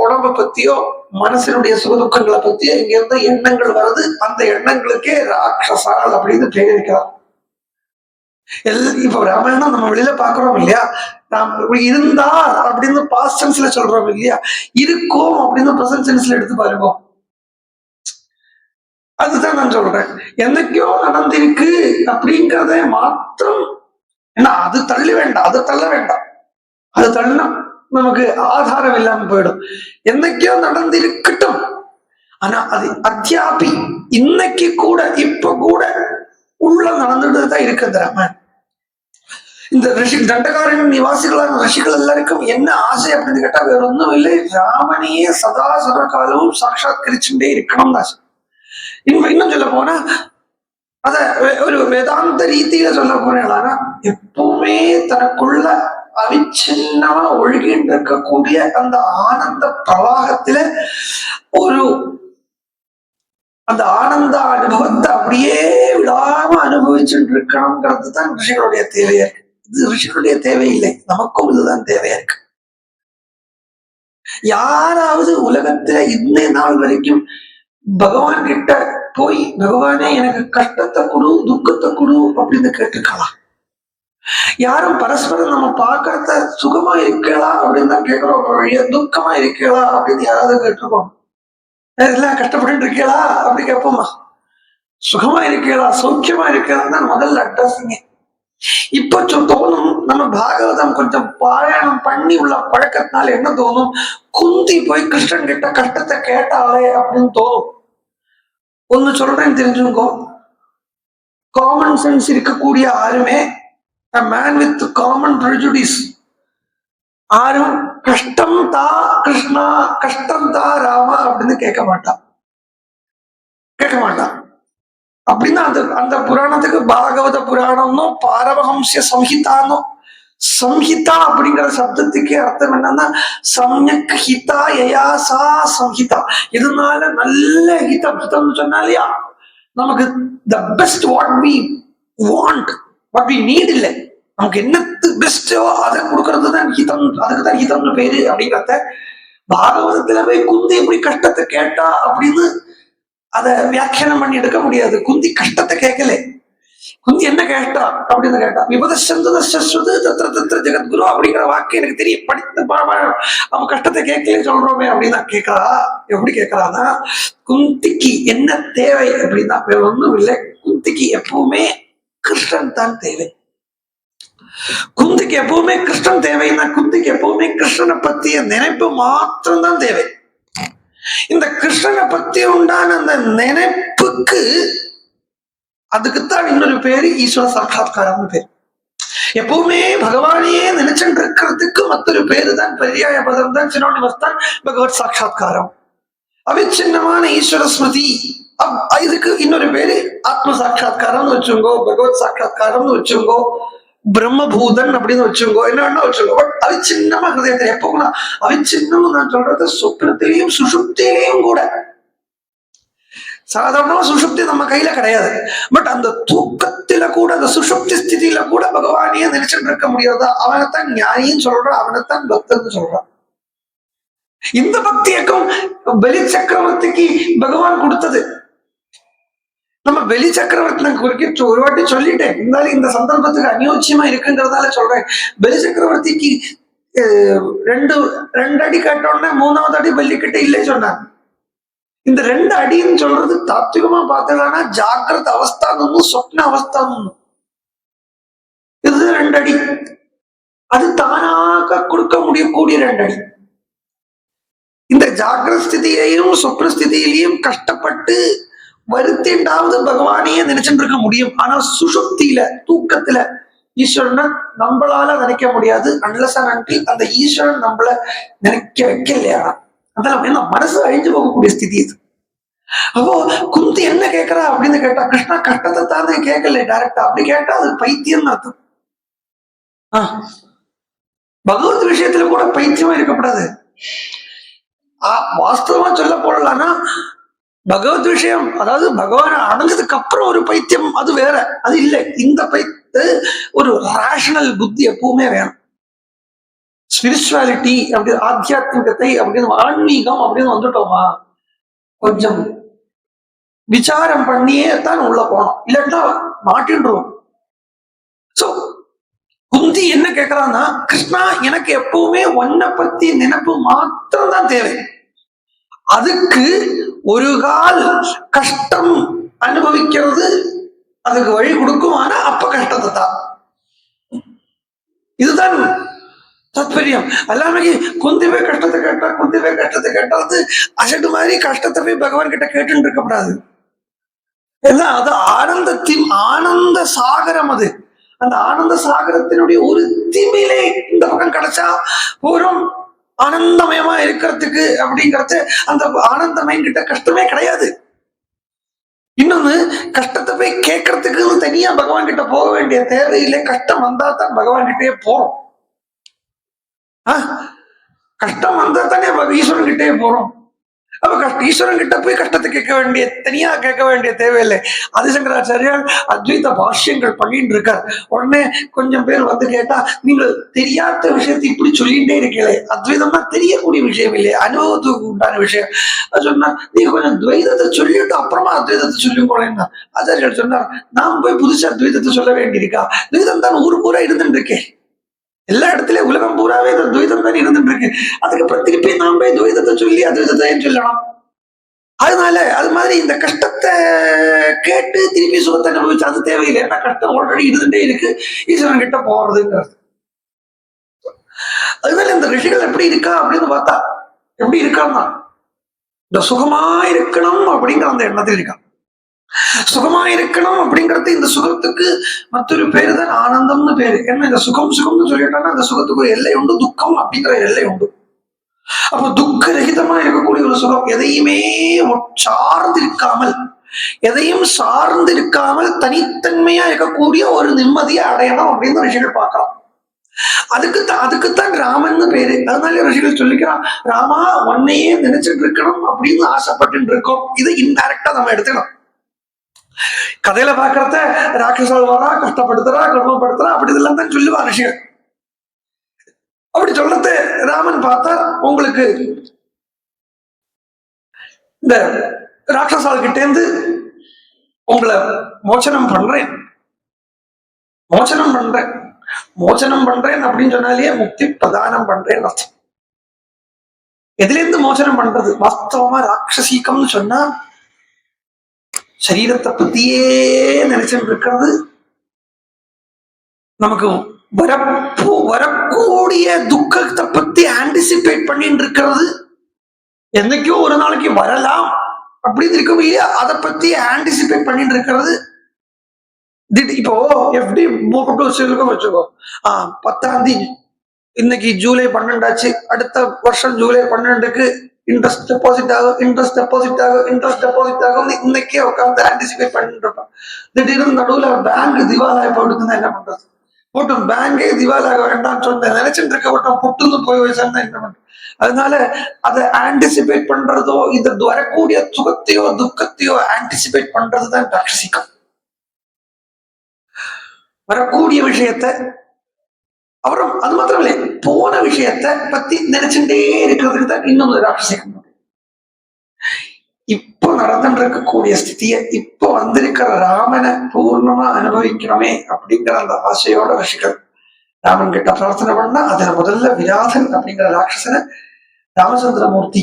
உடம்பை பத்தியோ மனசினுடைய சுகதுக்கங்களை பத்தியோ எங்க எந்த எண்ணங்கள் வருது, அந்த எண்ணங்களுக்கே ராட்சசால் அப்படின்னு பேர் வைக்கிறார். இப்ப ராமாயணம் நம்ம வெளியில பாக்குறோம் இல்லையா, நாம் இருந்தார் அப்படின்னு பாஸ்ட் டென்ஸ்ல சொல்றோம் இல்லையா, இருக்கும் அப்படின்னு பிரசன்ட் டென்ஸ்ல எடுத்து பாருங்க. அதுதான் நான் சொல்றேன். என்னைக்கோ நடந்திருக்கு அப்படிங்கிறத மாத்திரம் ஏன்னா அது தள்ள வேண்டாம். அது தள்ளினா நமக்கு ஆதாரம் இல்லாம போயிடும். என்னைக்கோ நடந்திருக்கட்டும், ஆனா அது அத்தியாபி இன்னைக்கு கூட இப்ப கூட உள்ள நடந்துட்டுதான் இருக்கு. அந்த ராமன் இந்த ரிஷி தண்டகாரண்ய நிவாசிகளான ரிஷிகள் எல்லாருக்கும் என்ன ஆசை அப்படின்னு கேட்டா வேற ஒன்றும் இல்லை, ராமனையே சதா சதகாலமும் சாட்சாத்கரிச்சுட்டே இருக்கணும்னு ஆசை. இன்னும் சொல்ல போனா அத ஒரு வேதாந்த ரீதியில சொல்ல போனா எப்பவுமே தனக்குள்ள அவிச்சின்னமா ஒழுகிட்டு இருக்கக்கூடிய அந்த ஆனந்த பிரவாகத்துல ஒரு அந்த ஆனந்த அனுபவத்தை அப்படியே விடாம அனுபவிச்சுட்டு இருக்கணுங்கிறது தான் ரிஷிகளுடைய தேவையா இருக்கு. இது ரிஷிகளுடைய தேவையில்லை, நமக்கும் இதுதான் தேவையா இருக்கு. யாராவது உலகத்துல இந்த நாள் வரைக்கும் பகவான் கிட்ட போய் பகவானே எனக்கு கஷ்டத்தை கொடு துக்கத்தை கொடு அப்படின்னு கேட்டுக்கலாம்? யாரும் பரஸ்பரம் நம்ம பார்க்கறத சுகமா இருக்கலாம் அப்படின்னு தான் கேட்கிறோம், துக்கமா இருக்கலாம் அப்படின்னு யாராவது கேட்டிருக்கோம்? எல்லாம் கஷ்டப்பட்டு இருக்கீங்களா அப்படி கேட்போமா? சுகமா இருக்கலாம் சௌக்கியமா இருக்கலாம் தான் முதல்ல அட்ரஸிங்க. இப்ப தோணும் நம்ம பாகவதம் கொஞ்சம் பாராயணம் பண்ணி உள்ள பழக்கத்தினால என்ன தோணும், குந்தி போய் கிருஷ்ணன் கிட்ட கஷ்டத்தை கேட்டாலே அப்படின்னு தோணும். ஒன்னு சொல்றேன் தெரிஞ்சுக்கோ, காமன் சென்ஸ் இருக்கக்கூடிய யாருமே மேன் வித் காமன் ப்ரெஜுடிஸ் யாரும் கஷ்டம் தா கிருஷ்ணா கஷ்டம் தா ராமா அப்படின்னு கேட்க மாட்டான். அப்படின்னா அந்த புராணத்துக்கு பாகவத புராணம்னோ பாரமஹம்ச சம்ஹிதானோ, சம்ஹிதா அப்படிங்கிற சப்தத்துக்கே அர்த்தம் என்னன்னா சம்யக் ஹிதா யயாசா சம்ஹிதா. இதனால நல்ல ஹிதம்னு சொன்னாலையா நமக்கு the best what we want what we need இல்லை, நமக்கு என்னத்து பெஸ்டோ அதை கொடுக்கறது தான் ஹிதம். அதுக்கு தான் ஹிதம்னு பேரு. அப்படிங்கிறத பாகவதத்துல போய் குந்தி எப்படி கஷ்டத்தை கேட்டா அப்படின்னு அதை வியாக்கியானம் பண்ணி எடுக்க முடியாது. குந்தி கஷ்டத்தை கேட்கல, குந்தி என்ன கேட்டா அப்படின்னு கேட்டா விபதஸ்து தத்திர தத்திர ஜெகத்குரு அப்படிங்கிற வாக்கு எனக்கு தெரியும், படித்து அவன் கஷ்டத்தை கேட்கல சொல்றோமே அப்படின்னா கேட்கறா. எப்படி கேட்கறான்னா குந்திக்கு என்ன தேவை அப்படின்னா வேற ஒண்ணும் இல்லை, குந்திக்கு எப்பவுமே கிருஷ்ணன் தான் தேவை. குந்திக்கு எப்பவுமே கிருஷ்ணன் தேவைன்னா குந்திக்கு எப்பவுமே கிருஷ்ணனை பத்திய நினைப்பு மாத்திரம்தான் தேவை. இந்த கிருஷ்ணனை பத்தி உண்டான அந்த நினைப்புக்கு அதுக்குத்தான் இன்னொரு பேரு ஈஸ்வர சாட்சா்காரம்னு பேரு. எப்பவுமே பகவானையே நினைச்சுட்டு இருக்கிறதுக்கு மற்றொரு பேரு தான் பர்யாய பதம் தான் சினோனிமஸ் தான் பகவத் சாட்சா்காரம், அவிச்சின்னமான ஈஸ்வர ஸ்மிருதி. இதுக்கு இன்னொரு பேரு ஆத்ம சாட்சா்காரம்னு வச்சுங்கோ, பகவத் சாட்சா்காரம்னு வச்சுங்கோ, பிரம்மபூதன் அப்படின்னு வச்சுங்கோ, என்ன வேணா வச்சுங்கோ. பட் அவிச்சின்னமா ஹிருதயத்துல எப்போனா அவிச்சின்னம் நான் சொல்றது சொப்னத்திலையும் சுஷுப்தியிலையும் கூட. சாதாரணமா சுஷுப்தி நம்ம கையில கிடையாது, பட் அந்த தூக்கத்தில கூட அந்த சுஷுப்தி ஸ்திதியில கூட பகவானையே நினைச்சுட்டு இருக்க முடியாதா? அவனைத்தான் ஞானின்னு சொல்றான், அவனைத்தான் பக்தன்னு சொல்றான். இந்த பக்தி இயக்கம் பலி சக்கரவர்த்திக்கு பகவான் கொடுத்தது. நம்ம பலி சக்கரவர்த்தி நான் குறிக்க ஒரு வாட்டி சொல்லிட்டேன், இருந்தாலும் இந்த சந்தர்ப்பத்துக்கு அநியோச்சியமா இருக்குங்கிறதால சொல்றேன். பலி சக்கரவர்த்திக்கு ரெண்டு ரெண்டு அடி கேட்டோடனே மூணாவது அடி பலிக்கிட்ட இல்லை சொன்னாங்க. இந்த ரெண்டு அடின்னு சொல்றது தாத்விகமா பார்த்தீங்கன்னா ஜாகிரத அவஸ்தானும் சொப்ன அவஸ்தானும். இது ரெண்டு அடி, அது தானாக கொடுக்க முடியக்கூடிய ரெண்டு அடி. இந்த ஜாகிரத ஸ்திதியிலையும் சொப்ன ஸ்திதியிலையும் கஷ்டப்பட்டு வருத்தின்றாவது பகவானையே நினைச்சுட்டு இருக்க முடியும். ஆனா சுஷுப்தியில தூக்கத்துல ஈஸ்வரனை நம்மளால நினைக்க முடியாது. அன்லஸ் அண்ட் அன்டில் அந்த ஈஸ்வரன் நம்மள நினைக்க வைக்கலையா, அதெல்லாம் வேணும். மனசு அழிஞ்சு போகக்கூடிய ஸ்திதி இது. அப்போ குந்தி என்ன கேட்கறா அப்படின்னு கேட்டா, கிருஷ்ணா கஷ்டத்தை தானே கேட்கல டைரக்டா. அப்படி கேட்டா அது பைத்தியம் அர்த்தம். பகவத் விஷயத்துல கூட பைத்தியமா இருக்கப்படாது. வாஸ்தவமா சொல்ல போடலாம்னா பகவத் விஷயம், அதாவது பகவான் அடைஞ்சதுக்கு அப்புறம் ஒரு பைத்தியம் அது வேற, அது இல்லை. இந்த ஒரு ரேஷனல் புத்தி எப்பவுமே வேணும். ஸ்பிரிச்சுவாலிட்டி அப்படி ஆத்தியாத்மிகத்தை அப்படின்னு ஆன்மீகம் அப்படின்னு வந்துட்டோமா கொஞ்சம் விசாரம் பண்ணியே தான் உள்ள போனோம், இல்லாட்டா மாட்டின்றோம். சோ குந்தி என்ன கேட்கிறான்னா, கிருஷ்ணா எனக்கு எப்பவுமே ஒன்ன பத்தி நினைப்பு மாத்திரம் தான் தேவை. அதுக்கு ஒரு கால் கஷ்டம் அனுபவிக்கிறது அதுக்கு வழி கொடுக்கும். ஆனா அப்ப கஷ்டத்தை தான். இதுதான் தாத்பரியம். எல்லாமே குந்தி போய் கஷ்டத்தை கேட்டாது அசட்டு மாதிரி கஷ்டத்தை போய் பகவான் கிட்ட கேட்டு இருக்கப்படாது. எல்லாம் அது ஆனந்த சாகரம். அது அந்த ஆனந்த சாகரத்தினுடைய ஒரு திமிலே இந்த பக்கம் கிடைச்சா பூரம் ஆனந்தமயமா இருக்கிறதுக்கு அப்படிங்கிறது. அந்த ஆனந்தமயம் கிட்ட கஷ்டமே கிடையாது. இன்னொன்னு, கஷ்டத்தை போய் கேட்கறதுக்கு தனியா பகவான் கிட்ட போக வேண்டிய தேவையில்லை. கஷ்டம் வந்தா தான் பகவான் கிட்டே போறோம். கஷ்டம் வந்தா தானே ஈஸ்வரன் கிட்டே போறோம். அப்ப ஈஸ்வரன் கிட்ட போய் கஷ்டத்தை தனியா கேட்க வேண்டிய தேவையில்லை. ஆதிசங்கராச்சாரியார் அத்வைத பாஷ்யங்கள் பண்ணிட்டு இருக்கார். உடனே கொஞ்சம் பேர் வந்து கேட்டா, நீங்கள் தெரியாத விஷயத்தை இப்படி சொல்லிட்டே இருக்கீங்களே, அத்வைதமா தெரியக்கூடிய விஷயம் இல்லை, அனுபவத்துக்கு உண்டான விஷயம். அது சொன்னா, நீங்க கொஞ்சம் துவைதத்தை சொல்லிட்டு அப்புறமா அத்வைதத்தை சொல்லிக்கோளேன்னா ஆச்சாரியார் சொன்னார், நாம் போய் புதுசா துவைதத்தை சொல்ல வேண்டியிருக்கா? துவைதம் தான் ஊர் பூரா இருந்துட்டு இருக்கேன். எல்லா இடத்துலயும் உலகம் பூராவே துவைதம் தான் இருந்துட்டு இருக்கு. அதுக்கப்புறம் திருப்பி நாம் போய் துவைதத்தை சொல்லி அத்வைதத்தை சொல்லலாம். அதனால அது மாதிரி இந்த கஷ்டத்தை கேட்டு திருப்பி சுகத்தை அனுபவிச்சு அது தேவையில்லை. ஏன்னா கஷ்டம் ஆல்ரெடி இருந்துட்டே இருக்கு, ஈஸ்வரன் கிட்ட போறதுங்கிறது. அதனால இந்த ரிஷிகள் எப்படி இருக்கா அப்படின்னு பார்த்தா, எப்படி இருக்கான்னா இந்த சுகமா இருக்கணும் அப்படிங்கிற அந்த எண்ணத்தில் இருக்கான். சுகமா இருக்கணும் அப்படிங்கிறது, இந்த சுகத்துக்கு மற்றொரு பேரு தான் ஆனந்தம்னு பேரு. ஏன்னா இந்த சுகம்னு சொல்லிட்டாங்கன்னா அந்த சுகத்துக்கு ஒரு எல்லை உண்டு, துக்கம் அப்படிங்கிற எல்லை உண்டு. அப்ப துக்க ரகிதமா இருக்கக்கூடிய ஒரு சுகம், எதையுமே சார்ந்திருக்காமல் எதையும் சார்ந்திருக்காமல் தனித்தன்மையா இருக்கக்கூடிய ஒரு நிம்மதியை அடையணும் அப்படின்னு ரிஷிகள் பார்க்கலாம். அதுக்குத்தான் ராமன் பேரு. அதனால ரிஷிகள் சொல்லிக்கிறான், ராமா உன்னையே நினைச்சிட்டு இருக்கணும் அப்படின்னு ஆசைப்பட்டு இருக்கோம். இதை இன்டைரக்டா நம்ம எடுத்துக்கணும். கதையில பாக்குறத ராட்சசால் வரா, கஷ்டப்படுத்துறா, கர்மப்படுத்துறா, அப்படி இதெல்லாம் தான் சொல்லுவா ரிஷிகள். அப்படி சொல்றது ராமன் பார்த்தா, உங்களுக்கு இந்த ராட்சசால் கிட்டேந்து உங்களை மோச்சனம் பண்றேன் அப்படின்னு சொன்னாலே முக்தி பிரதானம் பண்றேன் அர்த்தம். எதுல இருந்து மோச்சனம் பண்றது? வாஸ்தவமா ராட்சசீகம்னு சொன்னா சரீரத்தை பத்தியே நினைச்சுட்டு இருக்கிறது, நமக்கு வரக்கூடிய துக்கத்தை பத்தி ஆன்டிசிபேட் பண்ணிட்டு இருக்கிறது, என்னைக்கோ ஒரு நாளைக்கு வரலாம் அப்படின்னு இருக்கும் இல்லையா, அதை பத்தி ஆன்டிசிபேட் பண்ணிட்டு இருக்கிறது. இப்போ எப்படி வச்சுக்கோ, 10ஆம் தேதி இன்னைக்கு ஜூலை 12 ஆச்சு, அடுத்த வருஷம் ஜூலை 12க்கு இன்ட்ரெஸ்ட் டெபாசிட் ஆகும் இன்னைக்கே உட்காந்து ஆன்டிசிபேட் பண்ணிட்டு இருப்பான். திடீர்னு நடுவுல பேங்க் திவாலாய போட்டுன்னா என்ன பண்றது? போட்டும் பேங்கே திவாலாக வேண்டாம்னு சொன்ன நினைச்சுட்டு இருக்க போட்டோம், புட்டுன்னு போய் வச்சா என்ன பண்றது? அதனால அதை ஆன்டிசிபேட் பண்றதோ, இந்த வரக்கூடிய சுகத்தையோ துக்கத்தையோ ஆன்டிசிபேட் பண்றதுதான் ராட்சசிகம். வரக்கூடிய விஷயத்த அப்புறம் அது மாத்திரம் இல்லை, போன விஷயத்தை பத்தி நினைச்சுட்டே இருக்கிறதுக்கு தான் இன்னும் ராட்சசிகம். இப்போ நடந்துட்டு இருக்கக்கூடிய ஸ்திதியை, இப்போ வந்திருக்கிற ராமனை பூர்ணமா அனுபவிக்கணுமே அப்படிங்கிற அந்த ஆசையோட ரிஷிகள் ராமன் கிட்ட பிரார்த்தனை பண்ணா, அதுல முதல்ல விராதன் அப்படிங்கிற ராட்சசனை ராமச்சந்திரமூர்த்தி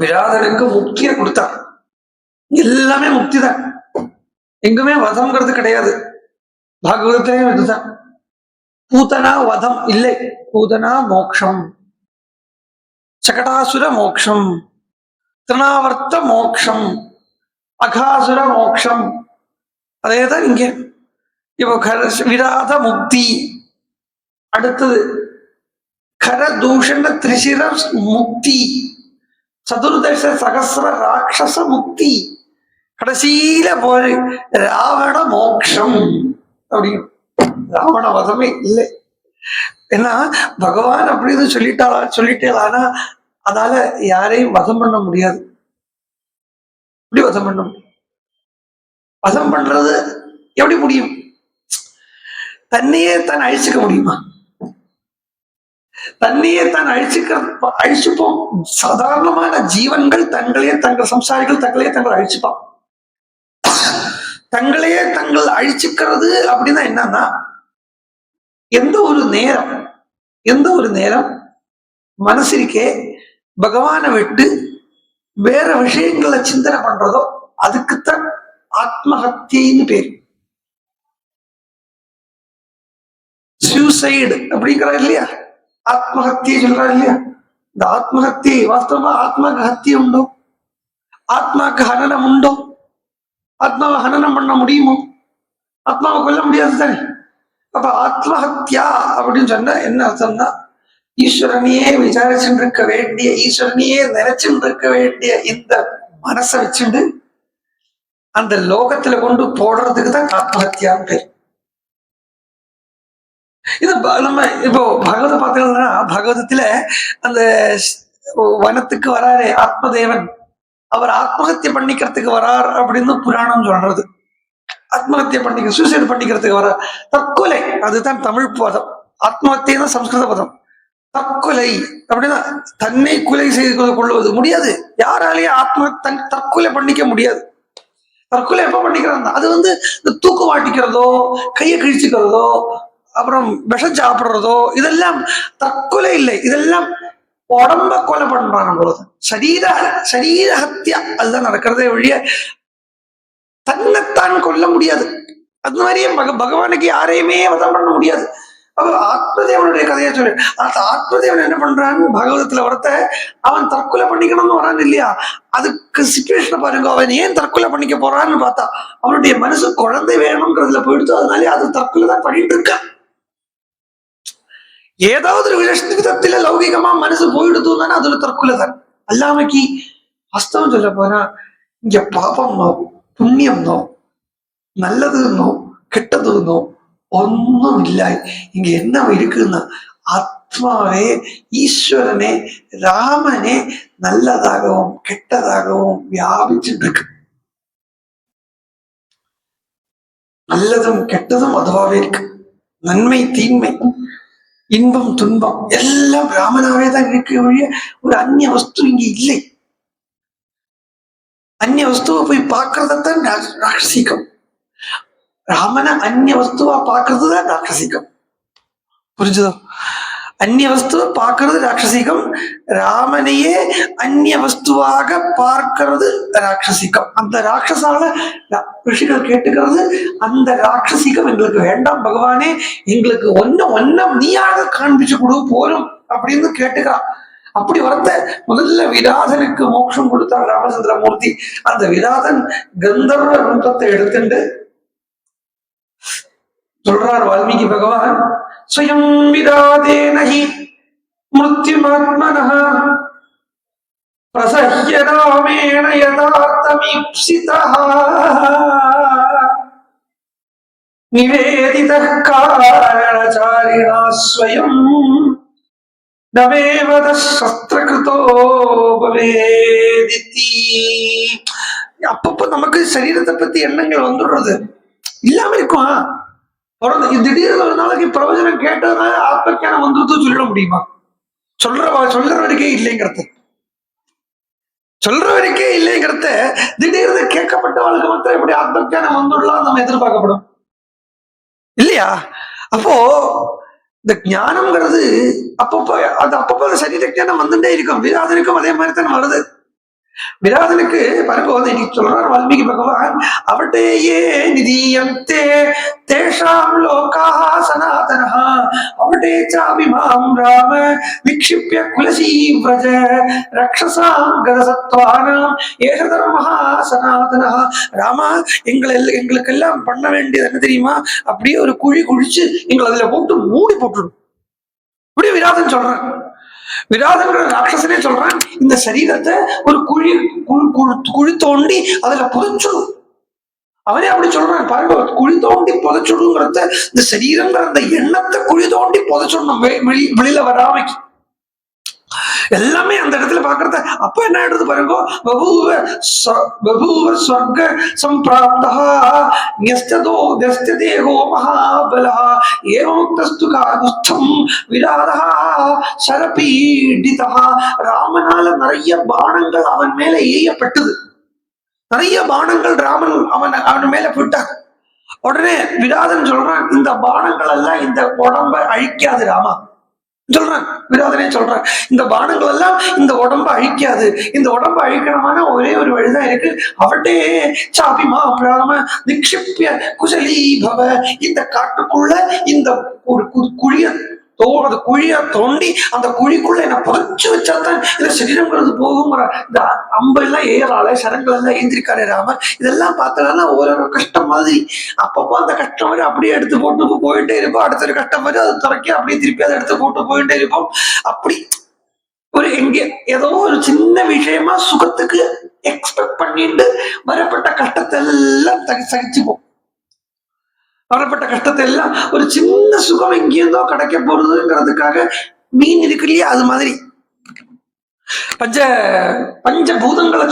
விராதனுக்கு முக்தியை கொடுத்தார். எல்லாமே முக்தி தான், எங்குமே வதம்ங்கிறது கிடையாது. பாகவதத்திலேயும் இதுதான். பூதனா வதம் இல்லை, பூதனா மோக்ஷம், சகடாசுர மோக்ஷம், திருநாவர்த்த மோக்ஷம், அகாசுர மோக்ஷம். அதேதான் இங்க இப்போ விராத முக்தி. அடுத்தது கரதூஷண திரிசிர முக்தி, சதுர்தச சகசிர ராட்சச முக்தி, கடைசியில போய் ராவண மோக்ஷம் அப்படின்னு. ராவண வதமே இல்லை. ஏன்னா பகவான் அப்படின்னு சொல்லிட்டேலானா அதால யாரையும் வதம் பண்ண முடியாது. எப்படி வதம் பண்ண முடியும்? வதம் பண்றது எப்படி முடியும்? தன்னையே தான் அழிச்சுக்க முடியுமா? தன்னையே தான் அழிச்சுப்போம். சாதாரணமான ஜீவன்கள் தங்களையே தங்கள் சம்சாரிகள் தங்களையே தங்கள் அழிச்சுப்பான். தங்களையே தங்கள் அழிச்சுக்கிறது அப்படின்னா என்னன்னா, எந்த ஒரு நேரம் மனசிற்கே பகவானை விட்டு வேற விஷயங்களை சிந்தனை பண்றதோ அதுக்குத்தான் ஆத்மஹத்தியன்னு பேர். சூசைடு அப்படிங்கிறா இல்லையா, ஆத்மஹத்தியை சொல்றா இல்லையா. இந்த ஆத்மஹத்தியை வாஸ்தவமா ஆத்மாக்கு ஹத்தியம் உண்டோ? ஆத்மாக்கு ஹனனம் உண்டோ? ஆத்மாவை ஹனனம் பண்ண முடியுமோ? ஆத்மாவை கொல்ல முடியாது தானே. அப்ப ஆத்மஹத்தியா அப்படின்னு சொன்னா என்ன அர்த்தம்னா, ஈஸ்வரனையே விசாரிச்சுட்டு இருக்க வேண்டிய, ஈஸ்வரனையே நினைச்சுட்டு இருக்க வேண்டிய இந்த மனசை வச்சுட்டு அந்த லோகத்துல கொண்டு போடுறதுக்கு தான் ஆத்மஹத்தியான்னு பேர். இது நம்ம இப்போ பகவத பார்த்தீங்கன்னா, பகவதத்துல அந்த வனத்துக்கு வராரு ஆத்மதேவன், அவர் ஆத்மஹத்தியை பண்ணிக்கிறதுக்கு வரார் அப்படின்னு புராணம் சொல்றது. ஆத்மஹத்தியை பண்ணிக்க, சூசைட் பண்ணிக்கிறதுக்கு வர தற்கொலை, அதுதான் தமிழ் பதம். ஆத்மஹத்தியா சம்ஸ்கிருத பதம். தற்கொலை அப்படின்னா தன்னை கொலை செய்து கொள்வது முடியாது. யாராலேயும் தற்கொலை பண்ணிக்க முடியாது. தற்கொலை எப்ப பண்ணிக்கிறாங்க? அது இந்த தூக்கு மாட்டிக்கிறதோ, கையை கிழிச்சுக்கிறதோ, அப்புறம் விஷம் சாப்பிடுறதோ, இதெல்லாம் தற்கொலை இல்லை. இதெல்லாம் உடம்ப கொலை பண்றாங்க பொழுது சரீர ஹத்தியா அதுதான் நடக்கிறதே ஒழிய தன்னைத்தான் கொல்ல முடியாது. அது மாதிரியே பகவானுக்கு யாரையுமே வதம் பண்ண முடியாது. ஆத்மதேவனுடைய கதையை சொல்லு. ஆத்மதேவன் என்ன பண்றான் பாகவதத்துல வரத்த, அவன் தற்கொலை பண்ணிக்கணும்னு வரான் இல்லையா, அதுக்கு சிச்சுவேஷனை பாருங்க. அவன் ஏன் தற்கொலை பண்ணிக்க போறான்னு பார்த்தா, அவனுடைய மனசு குழந்தை வேணும்ன்றதுல போயிடுச்சு. அதனாலே அது தற்கொலை தான் பண்ணிட்டு இருக்கான். ஏதாவது ஒரு விதத்துல லௌகிகமா மனசு போயிடுதுன்னு அதுல தற்கொலை தான். அல்லாமைக்கு வாஸ்தவம் சொல்ல போனா, இங்க பாபம் நோ, புண்ணியம் நோ, நல்லது நோ, கெட்டது நோ, ஒன்னும் இல்லை. இங்க என்ன இருக்குன்னா, ஆத்மாவே, ஈஸ்வரனே, ராமனே நல்லதாகவும் கெட்டதாகவும் வியாபிச்சுட்டு இருக்கு. நல்லதும் கெட்டதும் அதுவாவே இருக்கு. நன்மை தீன்மை, இன்பம் துன்பம் எல்லாம் ராமனாவே தான் இருக்கு ஒழிய ஒரு அந்நிய வஸ்து இங்க இல்லை. அந்நிய வஸ்துவை போய் பார்க்கறதான் ராட்சசிகம். ராமனை அந்நிய வஸ்துவா பார்க்கறதுதான் ராட்சசிகம். புரிஞ்சுதோ? அந்நிய வஸ்துவை பார்க்கறது ராட்சசிகம், ராமனையே அந்நிய வஸ்துவாக பார்க்கிறது ராட்சசிகம். அந்த ராட்சசால ரிஷிகள் கேட்டுக்கிறது, அந்த ராட்சசிகம் எங்களுக்கு வேண்டாம் பகவானே, எங்களுக்கு ஒன்னும் நீயாக காண்பிச்சு கொடு போரும் அப்படின்னு கேட்டுக்கிறான். அப்படி வரத்த முதல்ல விராதனுக்கு மோட்சம் கொடுத்தார் ராமச்சந்திரமூர்த்தி. அந்த விராதன் கந்தர்வ ரூபத்தை எடுத்துட்டு சொல்றார் வால்மீகி பகவான், ஸ்வயம் விராதேன ஹி மிருத்யுமாத்மனஹ பிரசஹ்ய ராமேண யதார்த்தமீப்சிதஹ நிவேதிதः காரணசாரிணா ஸ்வயம் நவேவத சஸ்திரகிருதோ பவேதிதி. அப்பப்போ நமக்கு சரீரத்தை பத்தி எண்ணங்கள் வந்துடுறது இல்லாம இருக்கும். பிறந்த திடீர்னு ஒரு நாளைக்கு பிரவச்சனம் கேட்டதுனால ஆத்ம வந்துருது சொல்லிட முடியுமா? சொல்றவருக்கே இல்லைங்கிறது, சொல்றவருக்கே இல்லைங்கிறத திடீர்னு கேட்கப்பட்டவளுக்கு மாத்திரம் எப்படி ஆத்ம வந்துடலாம் நம்ம எதிர்பார்க்கப்படும் இல்லையா? அப்போ இந்த ஞானம்ங்கிறது அப்பப்போ சரீர ஞானம் வந்துட்டே இருக்கும். விராதனுக்கும் அதே மாதிரி தான் வருது. விராதனுக்கு பரகோதை சொல்றார் வால்மீகி பகவான், அவட்டேயே நிதியந்தே தேஷாம் லோகாஹ சனாதனஹ அவட்டே சாபிமாம் ராம விக்ஷிப்ய குலசீ व्रज ரக்ஷசாம் கதசத்வானாம் ஏஷ தர்மஹ சனாதனஹ. ராமா, எங்களுக்கெல்லாம் பண்ண வேண்டியது என்ன தெரியுமா? அப்படியே ஒரு குழி குழிச்சு எங்களை அதுல போட்டு மூடி போட்டுடும். இப்படி விராதன் சொல்றான். விராதங்கிற ராட்சசனே சொல்றான், இந்த சரீரத்தை ஒரு குழி தோண்டி அதுல புதைச்சுடும். அவனே அப்படி சொல்றான் பாருங்க, குழி தோண்டி புதைச்சுடுங்கிறத, இந்த சரீரங்கிற அந்த எண்ணத்தை குழி தோண்டி புதைச்சுடணும் வெளியில வராமைக்கு. எல்லாமே அந்த இடத்துல பாக்குறத. அப்ப என்ன ஆயிடுது பாருங்க, பபூவ ஸ்வர்க சம்பிராப்தா தேகோ மகாபலா ஏவமுக்தஸ்து காகுஸ்தம் விராதா சரபீடிதா. ராமனால நிறைய பானங்கள் அவன் மேல ஏயப்பட்டது. நிறைய பானங்கள் அவன் மேல போட்டார். உடனே விராதன் சொல்றான், இந்த பானங்கள் எல்லாம் இந்த உடம்பை அழிக்காது ராமா சொல்றான். விராதனே சொல்றான், இந்த பானங்கள் எல்லாம் இந்த உடம்பை அழிக்காது. இந்த உடம்பை அழிக்கணுமான ஒரே ஒரு வழிதான் இருக்கு. அவட்டே சாபிமா ராம நிக்ஷிப்ய குசலி பவ. இந்த காட்டுக்குள்ள இந்த ஒரு குழிய தோண்டி அந்த குழிக்குள்ள என்ன புதைச்சு வச்சாதான் இந்த சரீரங்கிறது போகுங்கிற இந்த அம்பெல்லாம் ஏறாள சரங்கள் எல்லாம் ஏந்திரிக்காரே ராமர். இதெல்லாம் பார்த்தோம்னா ஒரு கஷ்டம் மாதிரி. அப்பப்போ அந்த கஷ்டம் வரை அப்படியே எடுத்து போட்டு போயிட்டே இருப்போம். அடுத்த ஒரு கஷ்டம் வரை அது துறைக்கி அப்படியே திருப்பி அதை எடுத்து போட்டு போயிட்டே இருப்போம். அப்படி ஒரு எங்க ஏதோ ஒரு சின்ன விஷயமா சுகத்துக்கு எக்ஸ்பெக்ட் பண்ணிட்டு வரப்பட்ட கஷ்டத்தை எல்லாம் சகிச்சுப்போம். வரப்பட்ட கஷ்டத்தை எல்லாம் ஒரு சின்ன சுகம் எங்கேருந்தோ கிடைக்க போறதுங்கிறதுக்காக மீன் இருக்கு இல்லையா, அது மாதிரி பஞ்சபூதங்களை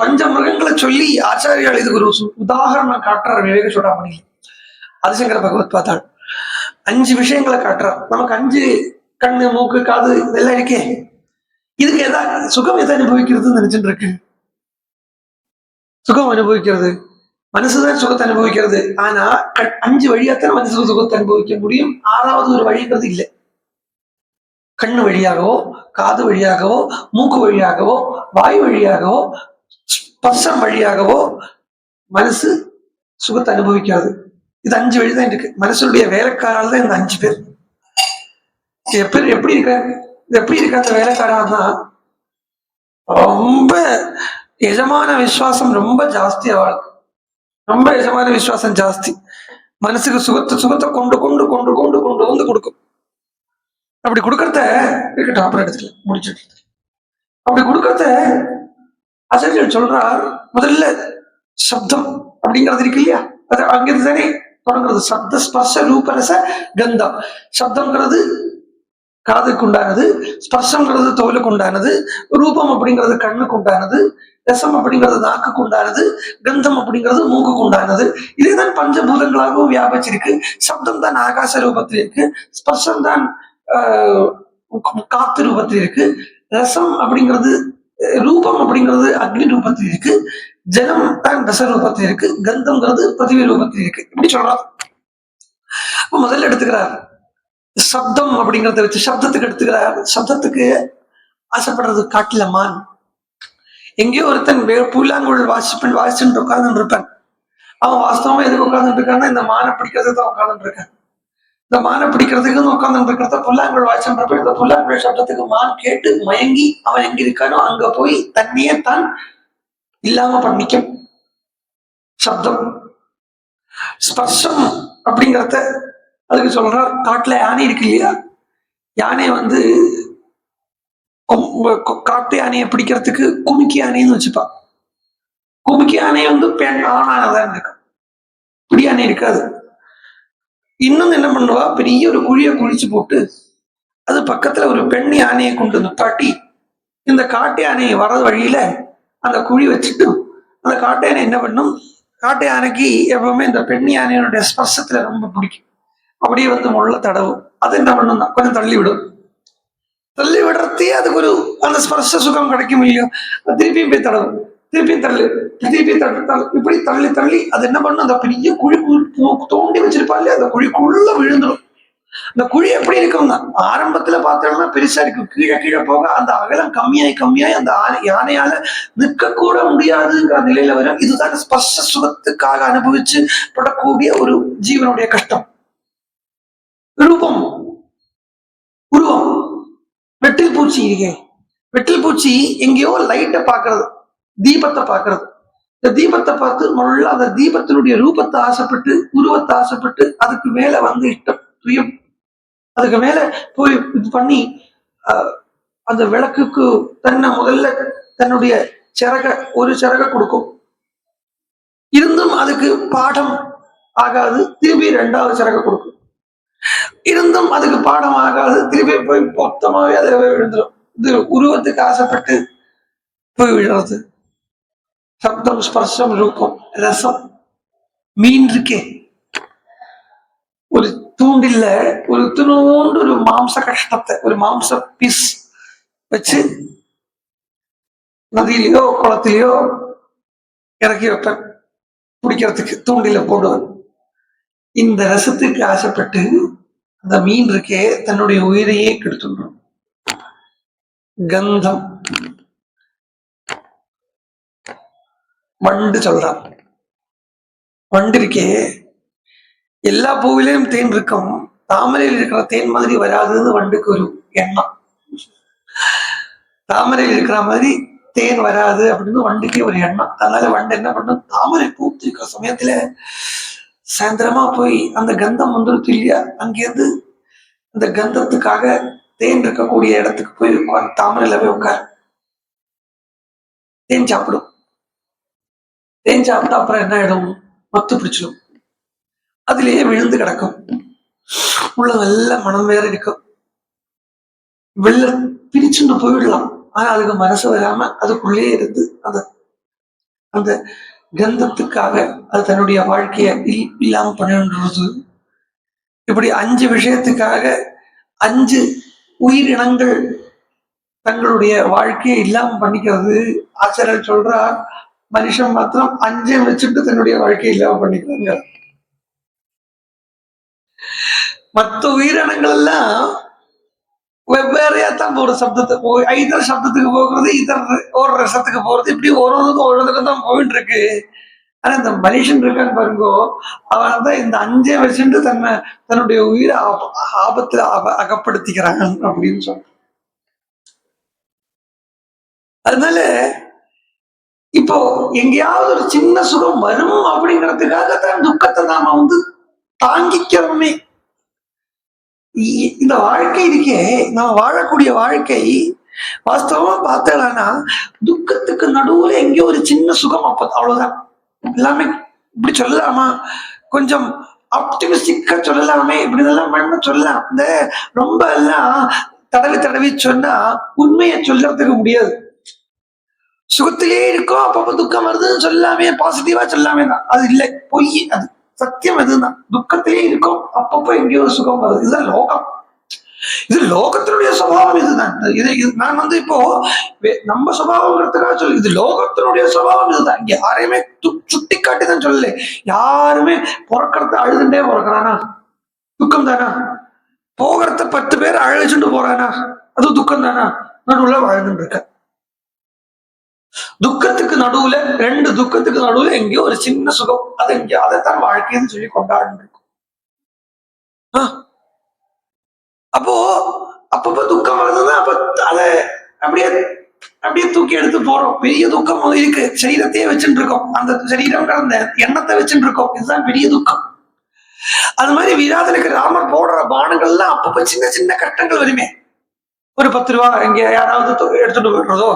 பஞ்ச மிருகங்களை சொல்லி ஆச்சாரியால் இதுக்கு ஒரு உதாரணம் காட்டுறார் விவேக சூடாமணி ஆதிசங்கர பகவத் பார்த்தாள். 5 விஷயங்களை காட்டுறார். நமக்கு 5 கண்ணு மூக்கு காது இதெல்லாம் இருக்கே, இதுக்கு சுகம் எதை அனுபவிக்கிறதுன்னு நினைச்சுட்டு இருக்கு. சுகம் அனுபவிக்கிறது மனசுதான் சுகத்தை அனுபவிக்கிறது. ஆனா 5 வழியாத்தான் மனசு சுகத்தை அனுபவிக்க முடியும். 6வது ஒரு வழிங்கிறது இல்லை. கண்ணு வழியாகவோ, காது வழியாகவோ, மூக்கு வழியாகவோ, வாய் வழியாகவோ, ஸ்பர்சம் வழியாகவோ மனசு சுகத்தை அனுபவிக்காது. இது 5 வழிதான் இருக்கு. மனசுடைய வேலைக்காரால் தான் இந்த 5 பேர். எப்படி இருக்க அந்த வேலைக்காரா? ரொம்ப எஜமான விசுவாசம் ரொம்ப ஜாஸ்தி. அவளுக்கு ரொம்ப எஜமான விசுவாசம் ஜாஸ்தி. மனசுக்கு சுகத்தை கொண்டு கொண்டு கொண்டு கொண்டு கொண்டு வந்து கொடுக்கும். அப்படி கொடுக்கறத இருக்கட்டும், அப்புறம் எடுத்துக்கல முடிச்சுட்டு. அப்படி கொடுக்கறத ஆச்சாரியர் சொல்றார், முதல்ல சப்தம் அப்படிங்கிறது இருக்கு இல்லையா, அது அங்கிருந்து தானே தொடங்குறது. சப்த ஸ்பர்ஷ ரூபரச கந்தம். சப்தம்ங்கிறது காதுக்கு உண்டானது, ஸ்பர்ஷம்ங்கிறது தோலுக்கு உண்டானது, ரூபம் அப்படிங்கிறது கண்ணுக்கு உண்டானது, ரசம் அப்படிங்கிறது நாக்குக்கு உண்டானது, கந்தம் அப்படிங்கிறது மூக்குக்கு உண்டானது. இதேதான் பஞ்சபூதங்களாகவும் வியாபிச்சிருக்கு. சப்தம் தான் ஆகாச ரூபத்தில் இருக்கு, ஸ்பர்ஷம் தான் காத்து ரூபத்தில் இருக்கு, ரசம் அப்படிங்கிறது ரூபம் அப்படிங்கிறது அக்னி ரூபத்தில் இருக்கு, ஜலம் தான் ரச ரூபத்தில் இருக்கு, கந்தம்ங்கிறது பிருத்திவி ரூபத்தில் இருக்கு. இப்படி சொல்றாரு. முதல்ல எடுத்துக்கிறார் சப்தம் அப்படிங்கிறத வச்சு. சப்தத்துக்கு எடுத்துக்கிறார். சப்தத்துக்கு ஆசைப்படுறது காட்டுல மான். எங்கேயோ ஒருத்தன் புல்லாங்குழல் வாசிச்சுட்டு உட்கார்ந்துட்டு இருப்பான். அவன் வாஸ்தவமா எதுக்கு உட்கார்ந்துட்டு இருக்கான்னா இந்த மானை பிடிக்கிறதுக்கு தான் உட்கார்ந்துட்டு இருக்கான். இந்த மானை பிடிக்கிறதுக்கு உட்கார்ந்துட்டு இருக்கிறத புல்லாங்குழல் வாசிச்சுட்டு இந்த புல்லாங்குழல் சப்தத்துக்கு மான் கேட்டு மயங்கி அவன் எங்க இருக்கானோ அங்க போய் தண்ணியே தான் இல்லாம பண்ணிக்கும். சப்தம். ஸ்பர்ஷம் அப்படிங்கிறத அதுக்கு சொல்றார். காட்டுல யானை இருக்கு இல்லையா, யானை காட்டு யானையை பிடிக்கிறதுக்கு குமிக்கி யானைன்னு வச்சுப்பா. குமிக்கி யானை பெண் ஆணானதான் இருக்கும், பிடி யானை இருக்காது. இன்னும் என்ன பண்ணுவா, பெரிய ஒரு குழியை குழிச்சு போட்டு அது பக்கத்துல ஒரு பெண் யானையை கொண்டு நிப்பாட்டி இந்த காட்டு யானையை வர வழியில அந்த குழி வச்சுட்டு அந்த காட்டு யானை என்ன பண்ணும், காட்டு யானைக்கு எப்பவுமே இந்த பெண் யானையினுடைய ஸ்பர்சத்துல ரொம்ப பிடிக்கும். அப்படியே முள்ள தடவு. அது என்ன பண்ணும், கொஞ்சம் தள்ளி விடும். தள்ளி விடுறதே அதுக்கு அந்த ஸ்பர்ச சுகம் கிடைக்கும் இல்லையோ, திருப்பியும் போய் தடவும், திருப்பியும் தள்ளி, திருப்பி இப்படி தள்ளி தள்ளி அது என்ன பண்ணும், அந்த பெரிய குழி தோண்டி வச்சிருப்பா இல்லையா, அந்த குழிக்குள்ள விழுந்துடும். அந்த குழி எப்படி இருக்கும்னா, ஆரம்பத்துல பார்த்தோம்னா பெருசா இருக்கும், கீழே கீழே போக அந்த அகலம் கம்மியாய் அந்த யானையால நிற்க கூட முடியாதுங்கிற நிலையில வரும். இதுதான் ஸ்பர்ஷ சுகத்துக்காக அனுபவிச்சு படக்கூடிய ஒரு ஜீவனுடைய கஷ்டம். ரூபம், உருவம். வெட்டில் பூச்சி இருக்கே, வெட்டில் பூச்சி எங்கேயோ லைட்டை பாக்குறது, தீபத்தை பாக்குறது. இந்த தீபத்தை பார்த்து முள்ள அந்த தீபத்தினுடைய ரூபத்தை ஆசைப்பட்டு, உருவத்தை ஆசைப்பட்டு, அதுக்கு மேல இஷ்டம் பிரியம், அதுக்கு மேல போய் இது பண்ணி அந்த விளக்குக்கு முதல்ல தன்னுடைய ஒரு சிறக கொடுக்கும். இருந்தும் அதுக்கு பாடம் ஆகாது, திருப்பி 2வது சிறக கொடுக்கும். இருந்தும் அதுக்கு பாடம் ஆகாது, திருப்பி போய் மொத்தமாவே அதை விழுந்துடும். இது உருவத்துக்கு ஆசைப்பட்டு போய் விழுறது. சப்தம், ஸ்பர்ஷம், ரூபம், ரசம். மீன் இருக்கே, ஒரு தூண்டில்ல ஒரு துணோண்டு ஒரு மாம்ச கஷ்டத்தை, ஒரு மாம்ச பீஸ் வச்சு நதியிலையோ குளத்திலேயோ இறக்கி வைப்பேன், பிடிக்கிறதுக்கு தூண்டில போடுவேன். இந்த ரசத்துக்கு ஆசைப்பட்டு அந்த மீன் இருக்கே தன்னுடைய உயிரையே கெடுத்துடும். கந்தம், வண்டு சொல்றான். வண்டு இருக்கே, எல்லா பூவிலையும் தேன் இருக்கும், தாமரையில் இருக்கிற தேன் மாதிரி வராதுன்னு வண்டுக்கு ஒரு எண்ணம். தாமரையில் இருக்கிற மாதிரி தேன் வராது அப்படின்னு வண்டுக்கே ஒரு எண்ணம். அதனால வண்டு என்ன பண்ணும், தாமரை பூத்து இருக்கிற சமயத்துல சாயந்தரமா போய் அந்த கந்தம் வந்துருச்சு இல்லையா, அங்கேருந்து அந்த கந்தத்துக்காக தேன் இருக்கக்கூடிய இடத்துக்கு போய் தாமரையில போய் உட்கார், தேன் சாப்பிடும். தேன் சாப்பிட்டா அப்புறம் என்ன ஆயிடும், மத்து பிடிச்சிடும், அதுலயே விழுந்து கிடக்கும். உள்ள நல்ல மனம் வேற இருக்கும், வெளில பிரிச்சுட்டு போயிடலாம். ஆனா அதுக்கு மனசு வராம அதுக்குள்ளே இருந்து அந்த அந்த கந்தத்துக்காக அது தன்னுடைய வாழ்க்கைய இல்லாம பண்ணுன்றது. இப்படி 5 விஷயத்துக்காக 5 உயிரினங்கள் தங்களுடைய வாழ்க்கையை இல்லாம பண்ணிக்கிறது. ஆச்சாரியர் சொல்றா, மனுஷன் மாத்திரம் 5 வச்சுட்டு தன்னுடைய வாழ்க்கையை இல்லாம பண்ணிக்கிறாங்க. மற்ற உயிரினங்கள் எல்லாம் வெவ்வேறையாத்தான் ஒரு சப்தத்துக்கு இதர் சப்தத்துக்கு போகிறது, இதர் ஒரு ரசத்துக்கு போறது, இப்படி ஒருதுக்கும் தான் போயிட்டு இருக்கு. ஆனா இந்த மனுஷன் இருக்கான்னு பாருங்கோ, அவன் தான் இந்த 5 வச்சுட்டு தன்னுடைய உயிரை ஆபத்துல அகப்படுத்திக்கிறான் அப்படின்னு சொல்ற. அதனால இப்போ எங்கேயாவது ஒரு சின்ன சுகம் வரும் அப்படிங்கிறதுக்காகத்தான் துக்கத்தை நாம தாங்கிக்கிறோமே. இந்த வாழ்க்கை இருக்கே, நம்ம வாழக்கூடிய வாழ்க்கை வாஸ்தவமா பார்த்தேன்னா துக்கத்துக்கு நடுவுல எங்கேயோ ஒரு சின்ன சுகம், அப்ப அவ்வளவுதான். எல்லாமே இப்படி சொல்லலாமா, கொஞ்சம் ஆப்டிமிஸ்டிக்கா சொல்லலாமே, இப்படி இதெல்லாம் பண்ண சொல்லலாம். இந்த ரொம்ப எல்லாம் தடவி தடவி சொன்னா உண்மையை சொல்றதுக்கு முடியாது. சுகத்திலே இருக்கோ அப்பப்ப துக்கம் வருதுன்னு சொல்லாமே, பாசிட்டிவா சொல்லாமே தான். அது இல்லை, பொய். அது சத்தியம் எதுதான், துக்கத்திலே இருக்கும் அப்பப்போ எங்கேயோ ஒரு சுகம் வருது. இதுதான் லோகம், இது லோகத்தினுடைய சுபாவம். இதுதான் இது நான் இப்போ நம்ம சுபாவங்கிறதுக்காக சொல்லு, இது லோகத்தினுடைய சுபாவம். இதுதான், இங்க யாரையுமே சுட்டி காட்டிதான் சொல்லல. யாருமே பிறக்கிறத அழுதுண்டே பிறக்கிறானா, துக்கம் தானா? போகிறத 10 பேர் அழைச்சுட்டு போறானா, அது துக்கம் தானா? நடுவுல வாழ்ந்துட்டு இருக்க, துக்கத்துக்கு நடுவுல 2 துக்கத்துக்கு நடுவுல எங்கேயோ ஒரு சின்ன சுகம், அது எங்கேயோ அதைத்தான் வாழ்க்கைன்னு சொல்லி கொண்டாடு இருக்கும். அப்போ அப்பப்ப துக்கம் வருதுன்னா அப்ப அதை அப்படியே அப்படியே தூக்கி எடுத்து போறோம். பெரிய துக்கம் இருக்கு, சரீரத்தையே வச்சுட்டு இருக்கோம், அந்த சரீரம் அந்த எண்ணத்தை வச்சுட்டு இருக்கோம், இதுதான் பெரிய துக்கம். அது மாதிரி விராதனுக்கு ராமர் போடுற பானங்கள்லாம் அப்பப்ப சின்ன சின்ன கட்டங்கள் வருமே. ஒரு 10 ரூபா இங்க யாராவது எடுத்துட்டு போயிடுறதோ,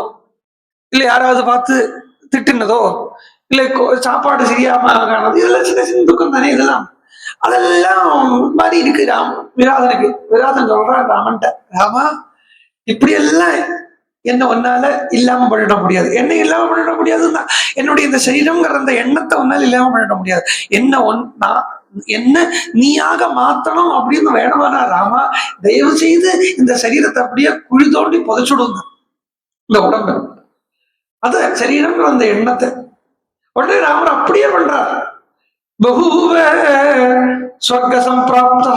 இல்ல யாராவது பார்த்து திட்டுனதோ, இல்ல சாப்பாடு சரியாம காணது, இதெல்லாம் சின்ன சின்ன துக்கம் தானே. இதெல்லாம் அதெல்லாம் மாதிரி இருக்கு விராதனுக்கு. விராதன் சொல்றான் ராமன்ட்ட, ராமா இப்படி எல்லாம் என்ன ஒன்னால இல்லாம பண்ணிட முடியாது. என்ன இல்லாம பண்ணிட முடியாதுன்னா என்னுடைய இந்த சரீரம்ங்கிற அந்த எண்ணத்தை ஒன்னால இல்லாம பண்ணிட முடியாது. என்ன நீயாக மாத்தணும் அப்படின்னு வேணவானா ராமா, தயவு செய்து இந்த சரீரத்தை அப்படியே குழி தோண்டி புதைச்சுடுங்க இந்த உடம்பு. அது சரீரம்ங்கிற அந்த எண்ணத்தை உடனே ராமர் அப்படியே பண்றார். பகூவ ஸ்வர்க சம்பிராப்தா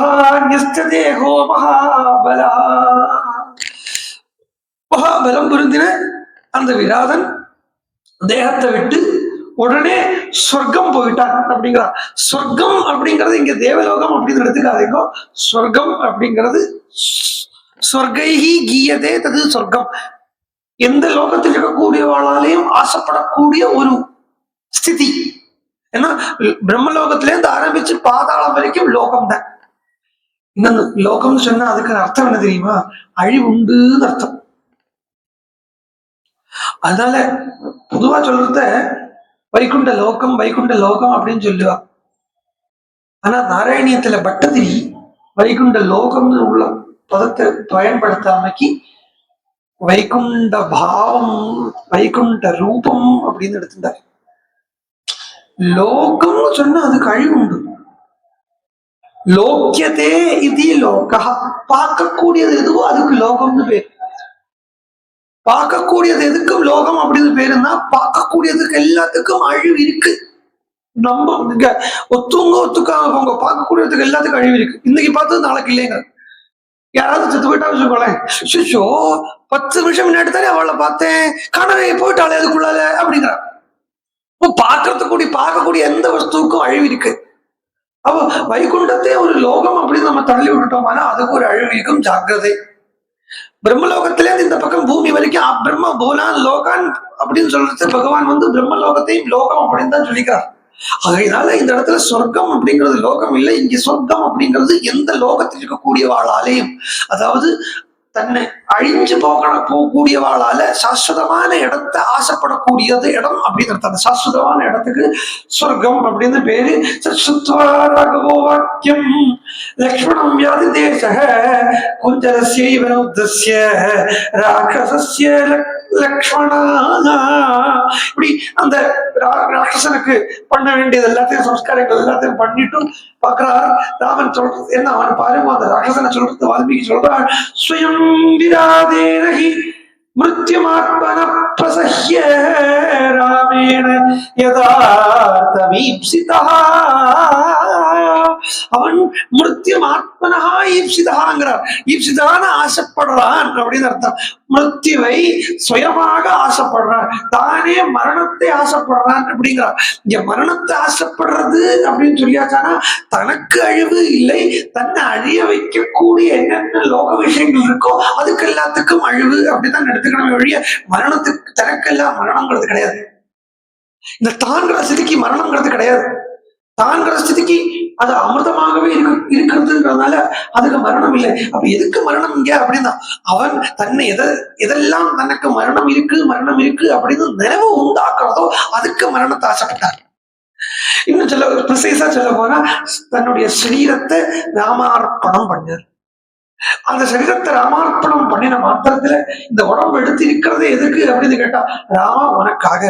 தேகோ மகாபலா. மகாபலம் புரிந்தின அந்த விராதன் தேகத்தை விட்டு உடனே சொர்க்கம் போயிட்டான் அப்படிங்கிறார். சொர்க்கம் அப்படிங்கிறது இங்க தேவலோகம் அப்படின்னு எடுத்துக்காதீங்க. சொர்க்கம் அப்படிங்கிறது சொர்க்கைஹி கீயதே தது சொர்க்கம். எந்த லோகத்தில் இருக்கக்கூடியவாளாலையும் ஆசைப்படக்கூடிய ஒரு ஸ்திதி. ஏன்னா பிரம்மலோகத்தில இருந்து ஆரம்பிச்சு பாதாளம் வரைக்கும் லோகம் தான். இன்னொன்னு லோகம்னு சொன்னா அதுக்கு அர்த்தம் என்ன தெரியுமா? அழிவுண்டுன்னு அர்த்தம். அதனால பொதுவா சொல்றத வைகுண்ட லோகம் வைகுண்ட லோகம் அப்படின்னு சொல்லுவா. ஆனா நாராயணியத்துல பட்டதிரி வைகுண்ட லோகம்னு உள்ள பதத்தை பயன்படுத்தாமக்கி வைகுண்ட பாவம் வைகுண்ட ரூபம் அப்படின்னு எடுத்துட்டார். லோகம்னு சொன்னா அதுக்கு அழிவு உண்டு. லோக்கியதே இது லோகா, பார்க்கக்கூடியது எதுவோ அதுக்கு லோகம்னு பேர். பார்க்கக்கூடியது எதுக்கும் லோகம் அப்படின்னு பேருன்னா பார்க்கக்கூடியதுக்கு எல்லாத்துக்கும் அழிவு இருக்கு. நம்ம இங்க ஒத்துக்காம போங்க, பார்க்கக்கூடியதுக்கு எல்லாத்துக்கும் அழிவு இருக்கு. இன்னைக்கு பார்த்தது நாளைக்கு இல்லைங்க. யாராவது செத்து போயிட்டா வச்சுக்கோங்களேன், 10 நிமிஷம் முன்னாடி தானே அவளை பார்த்தேன், காணவே போயிட்டாளே அதுக்குள்ளால அப்படிங்கிறான். பார்க்கக்கூடிய எந்த வஸ்துவுக்கும் அழிவு இருக்கு. அப்போ வைகுண்டத்தை ஒரு லோகம் அப்படின்னு நம்ம தள்ளி விட்டுட்டோம்னா அதுக்கு ஒரு அழிவு இருக்கும். ஜாக்கிரதை. பிரம்மலோகத்திலேருந்து இந்த பக்கம் பூமி வரைக்கும் பிரம்ம பூலான் லோகான் அப்படின்னு சொல்றது பகவான் பிரம்மலோகத்தையும் லோகம் அப்படின்னு தான் சொல்லிக்கிறார். அதனால இந்த இடத்துல சொர்க்கம் அப்படிங்கிறது லோகம் இல்லை. இங்க சொர்க்கம் அப்படிங்கிறது எந்த லோகத்தில் இருக்கக்கூடியவாளாலேயும், அதாவது தன்னை அழிஞ்சு போகக்கூடியவாளால சாஸ்வதமான இடத்தை ஆசைப்படக்கூடியது இடம் அப்படின்னு அந்த சாஸ்வதமான இடத்துக்கு சொர்க்கம் அப்படின்னு பேரு. வாக்கியம் லக்ஷ்மணம் வியாதி தேச குஞ்சரஸ்ய ராட்சசஸ்ய லக்ஷ்மணா. இப்படி அந்த ராட்சசனுக்கு பண்ண வேண்டியது எல்லாத்தையும் சம்ஸ்காரங்கள் எல்லாத்தையும் பண்ணிட்டு பாக்குறாரு. ராமன் சொல்றது என்ன, அவன் பாருங்க அந்த ராட்சசனை சொல்றது வால்மீகி சொல்றான். ஸ்வயம் விராதேனஹி மிருத்யுமாத்மன பிரசஹ்ய ராமேண யதார்த்தமீப்சிதா. அவன் மிருத்யும் ஆத்மனஹா ஈப்சிதாங்கிறார். ஈப்சிதான ஆசைப்படுறான் அப்படின்னு அர்த்தம். மிருத்யுவை சுயமாக ஆசைப்படுறான், தானே மரணத்தை ஆசைப்படுறான் அப்படிங்கிறார். இங்க மரணத்தை ஆசைப்படுறது அப்படின்னு சொல்லியாச்சானா தனக்கு அழிவு இல்லை, தன்னை அழிய வைக்கக்கூடிய என்னென்ன லோக விஷயங்கள் இருக்கோ அதுக்கு எல்லாத்துக்கும் அழிவு அப்படிதான் எடுத்துக்கணுமே ஒழிய மரணத்துக்கு தனக்கெல்லாம் மரணங்கிறது கிடையாது. இந்த தான்கிற ஸ்திதிக்கு மரணங்கிறது கிடையாது. தான்கிற ஸ்திதிக்கு அது அமிர்தமாகவே இருக்கிறதுங்கிறதுனால அதுக்கு மரணம் இல்லை. அப்ப எதுக்கு மரணம் இங்க அப்படின்னா அவன் தன்னை எதெல்லாம் தனக்கு மரணம் இருக்கு அப்படின்னு நினைவு உண்டாக்குறதோ அதுக்கு மரணத்தை ஆசைப்பட்டார். இன்னும் ப்ரிசைஸா சொல்ல போனா தன்னுடைய சரீரத்தை ராமார்ப்பணம் பண்ணார். அந்த சரீரத்தை ராமார்ப்பணம் பண்ணின மாத்திரத்துல இந்த உடம்பு எடுத்து இருக்கிறது எதுக்கு அப்படின்னு கேட்டா ராமா உனக்காக.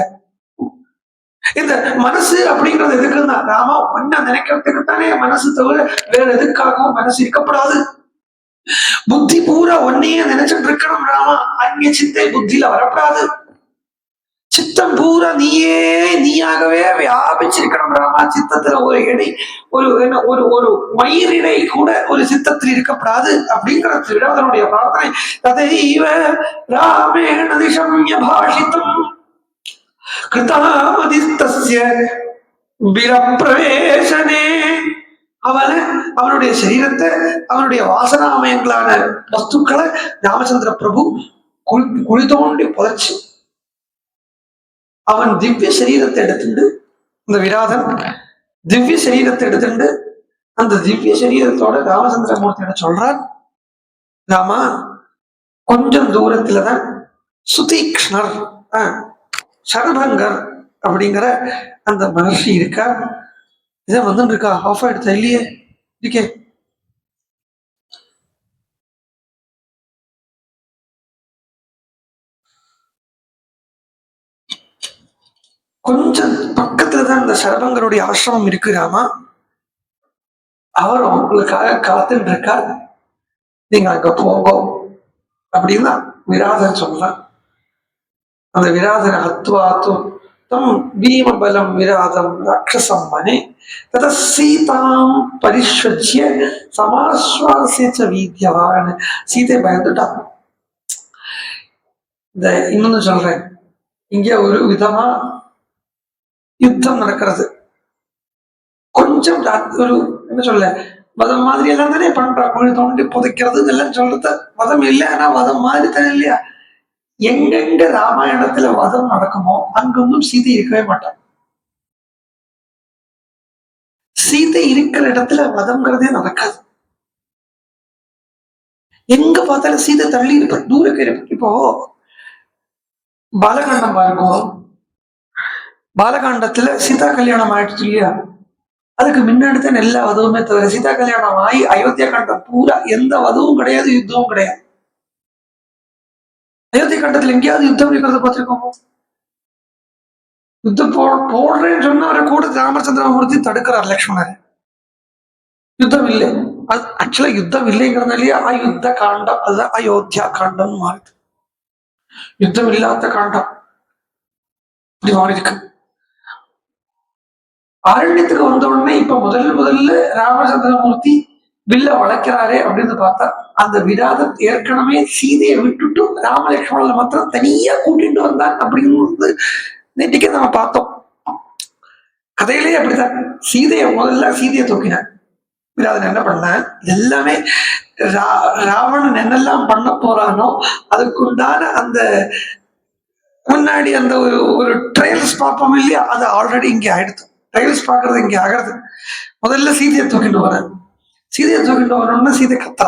இந்த மனசு அப்படிங்கிறது எதுக்குன்னா ராமா ஒன்ன நினைக்கிறதுக்கு தானே மனசு தவிர வேற எதுக்காகவும் மனசு இருக்கப்படாது. புத்தி பூரா ஒன்னையே நினைச்சிட்டு இருக்கணும் ராமா, அந்நிய சிந்தை புத்தியில வரப்படாது. சித்தம் பூரா நீயாகவே வியாபிச்சிருக்கணும் ராமா. சித்தத்துல ஒரு இடை ஒரு மயிரிடை கூட ஒரு சித்தத்தில் இருக்கப்படாது அப்படிங்கிறது விடாதனுடைய பிரார்த்தனை. ததைவ ராமேண திசம்ய பாஷிதம் கிருதாமதிஸ்தஸ்ய பிரவேசனே. அவனுடைய சரீரத்தை அவனுடைய வாசனாமயங்களான வஸ்துக்களை ராமச்சந்திர பிரபு குழி தோண்டி புதைச்சு அவன் திவ்ய சரீரத்தை எடுத்துட்டு, இந்த விராதன் திவ்ய சரீரத்தை எடுத்துட்டு அந்த திவ்ய சரீரத்தோட ராமச்சந்திரமூர்த்தியோட சொல்றான், ராமா கொஞ்சம் தூரத்துலதான் சுதீக்ஷ்ணர் சரபங்கர் அப்படிங்கிற அந்த மகர்ஷி இருக்கா. இதை வந்துட்டு இருக்கா, ஆஃப் ஆயிடுச்சா இல்லையே இருக்கே. கொஞ்சம் பக்கத்துலதான் இந்த சரபங்கருடைய ஆசிரமம் இருக்கு ராமா. அவர் உங்களுக்காக காத்துட்டு இருக்கார், நீங்க அங்க போங்க அப்படின்னு விராதர் சொல்றார். அந்த விராதர் அத்வாத்தும் தம் பீமபலம் விராதம் ராட்சசம் மனே தத சீதாம் பரிஷ்வஜ்ய சமாஸ்வாசிச்ச வீத்யவான். சீதை பயந்துட்டா. இந்த இன்னொன்னு சொல்றேன், இங்க ஒரு விதமா யுத்தம் நடக்கிறது. கொஞ்சம் ஒரு என்ன சொல்ல, வதம் மாதிரி எல்லாம் தானே பண்றா, கொஞ்சம் தோண்டி புதைக்கிறது இதெல்லாம் சொல்றது வதம் இல்லை. ஆனா வதம் மாதிரி தானே இல்லையா? எங்கெங்க ராமாயணத்துல வதம் நடக்குமோ அங்கொன்னும் சீதை இருக்கவே மாட்டான். சீதை இருக்கிற இடத்துல வதம்ங்கிறதே நடக்காது. எங்க பார்த்தாலும் சீதை தள்ளி இருப்ப, தூரக்கு இருப்ப. இப்போ பாலகாண்டம் பாருங்க, பாலகாண்டத்துல சீதா கல்யாணம் ஆயிடுச்சு இல்லையா? அதுக்கு முன்னாடி தான் எல்லா வதவுமே, தவிர சீதா கல்யாணம் ஆகி அயோத்தியா காண்டம் பூரா எந்த வதவும் கிடையாது, யுத்தமும் கிடையாது. அயோத்தியா காண்டத்துல எங்கேயாவது யுத்தம் இருக்கிறத பார்த்திருக்கோமோ? யுத்தம் போடுறேன்னு சொன்னவரை கூட ராமச்சந்திரமூர்த்தி தடுக்கிறார் லக்ஷ்மணர். யுத்தம் இல்லை. அது ஆக்சுவலா யுத்தம் இல்லைங்கிறதுனாலயே அயுத்த காண்டம், அதுதான் அயோத்தியா காண்டம் மாறுது. யுத்தம் இல்லாத காண்டம் இப்படி மாறி இருக்கு. ஆரண்யத்துக்கு வந்த உடனே இப்ப முதல்ல ராமச்சந்திரமூர்த்தி வில்ல வளர்க்கிறாரே அப்படின்னு பார்த்தா, அந்த விராதம் ஏற்கனவே சீதையை விட்டுட்டு ராமலட்சுமணனை மாத்திரம் தனியா கூட்டிட்டு வந்தான் அப்படிங்கிறது நேற்றுக்கே நம்ம பார்த்தோம். கதையிலேயே அப்படித்தான். சீதையை தூக்கினான். விராதன் என்ன பண்ண, எல்லாமே ராவணன் என்னெல்லாம் பண்ண போறானோ அதுக்குண்டான அந்த முன்னாடி அந்த ஒரு ட்ரையல்ஸ் பார்ப்போம் இல்லையா, அது ஆல்ரெடி இங்க ஆயிடுது. ட்ரையல்ஸ் பாக்குறது இங்க ஆகிறது. முதல்ல சீதையை தூக்கிட்டு வரேன். சீதையை தூக்கிட்டு வரணும்னா சீதை கத்தா.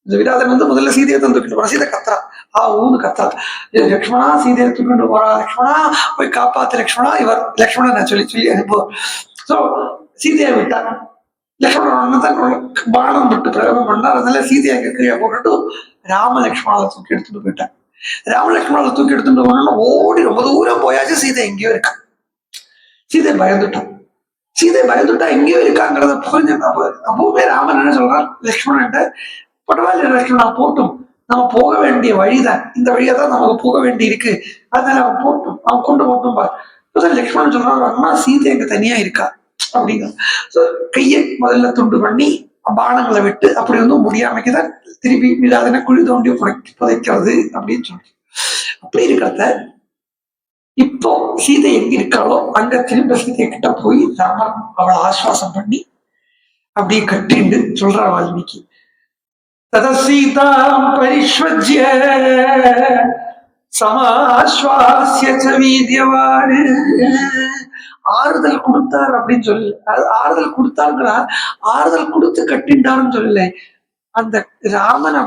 இந்த விராதன் முதல்ல சீதையை தான் தூக்கிட்டு போறான். சீதை கத்துறா, ஊன்னு கத்துறா, லக்ஷ்மணா சீதையை தூக்கிட்டு போறா, லக்ஷ்மணா போய் காப்பாத்து லக்ஷ்மணா. இவர் லக்ஷ்மணன் சொல்லி அனுப்புவார். சோ சீதையை விட்டார். லக்ஷ்மணன் தான் பானம் விட்டு பிரயோகம் பண்ணார். அதனால சீதையை கீழே போட்டுட்டு ராம லக்ஷ்மணாவை தூக்கி எடுத்துட்டு போயிட்டான். ராம லக்ஷ்மணாவை தூக்கி எடுத்துட்டு போனோம்னா ஓடி ரொம்ப தூரம் போயாச்சு. சீதை எங்கேயோ இருக்கா. சீதை பயந்துட்டா எங்கேயோ இருக்காங்கிறத புரிஞ்சுட்டா. அப்பவுமே ராமன் என்ன சொல்றான் லக்ஷ்மணன், பரவாயில்ல லக்ஷ்மணா போட்டும், நம்ம போக வேண்டிய வழிதான், இந்த வழியா தான் நமக்கு போக வேண்டி இருக்கு, அதனால அவன் போட்டும், அவன் கொண்டு போட்டும் பார். லக்ஷ்மணன் சொல்றான், அம்மா சீதை எங்க தனியா இருக்கா அப்படிங்கிற. கையை முதல்ல துண்டு பண்ணி பானங்களை விட்டு அப்படி முடியாமைக்குதான் திருப்பி விழாதன குழி தோண்டி புதைக்கிறது அப்படின்னு சொல்றேன். அப்படி இருக்கிறத இப்போ சீதை எங்க இருக்காளோ அங்க திரும்ப சீதை கிட்ட போய் ராமர் அவளை ஆஸ்வாசம் பண்ணி அப்படியே கட்டிண்டு சொல்ற வால்மீகி, ததசீதாம் பரிஷ்வஜ்ய சமாஸ்வாஸ்ய வீத்யவான். ஆறுதல் கொடுத்தார் அப்படின்னு சொல்லு, ஆறுதல் கொடுத்தாருங்கிறா, ஆறுதல் கொடுத்து கட்டின்றாருன்னு சொல்லல. அந்த ராமனை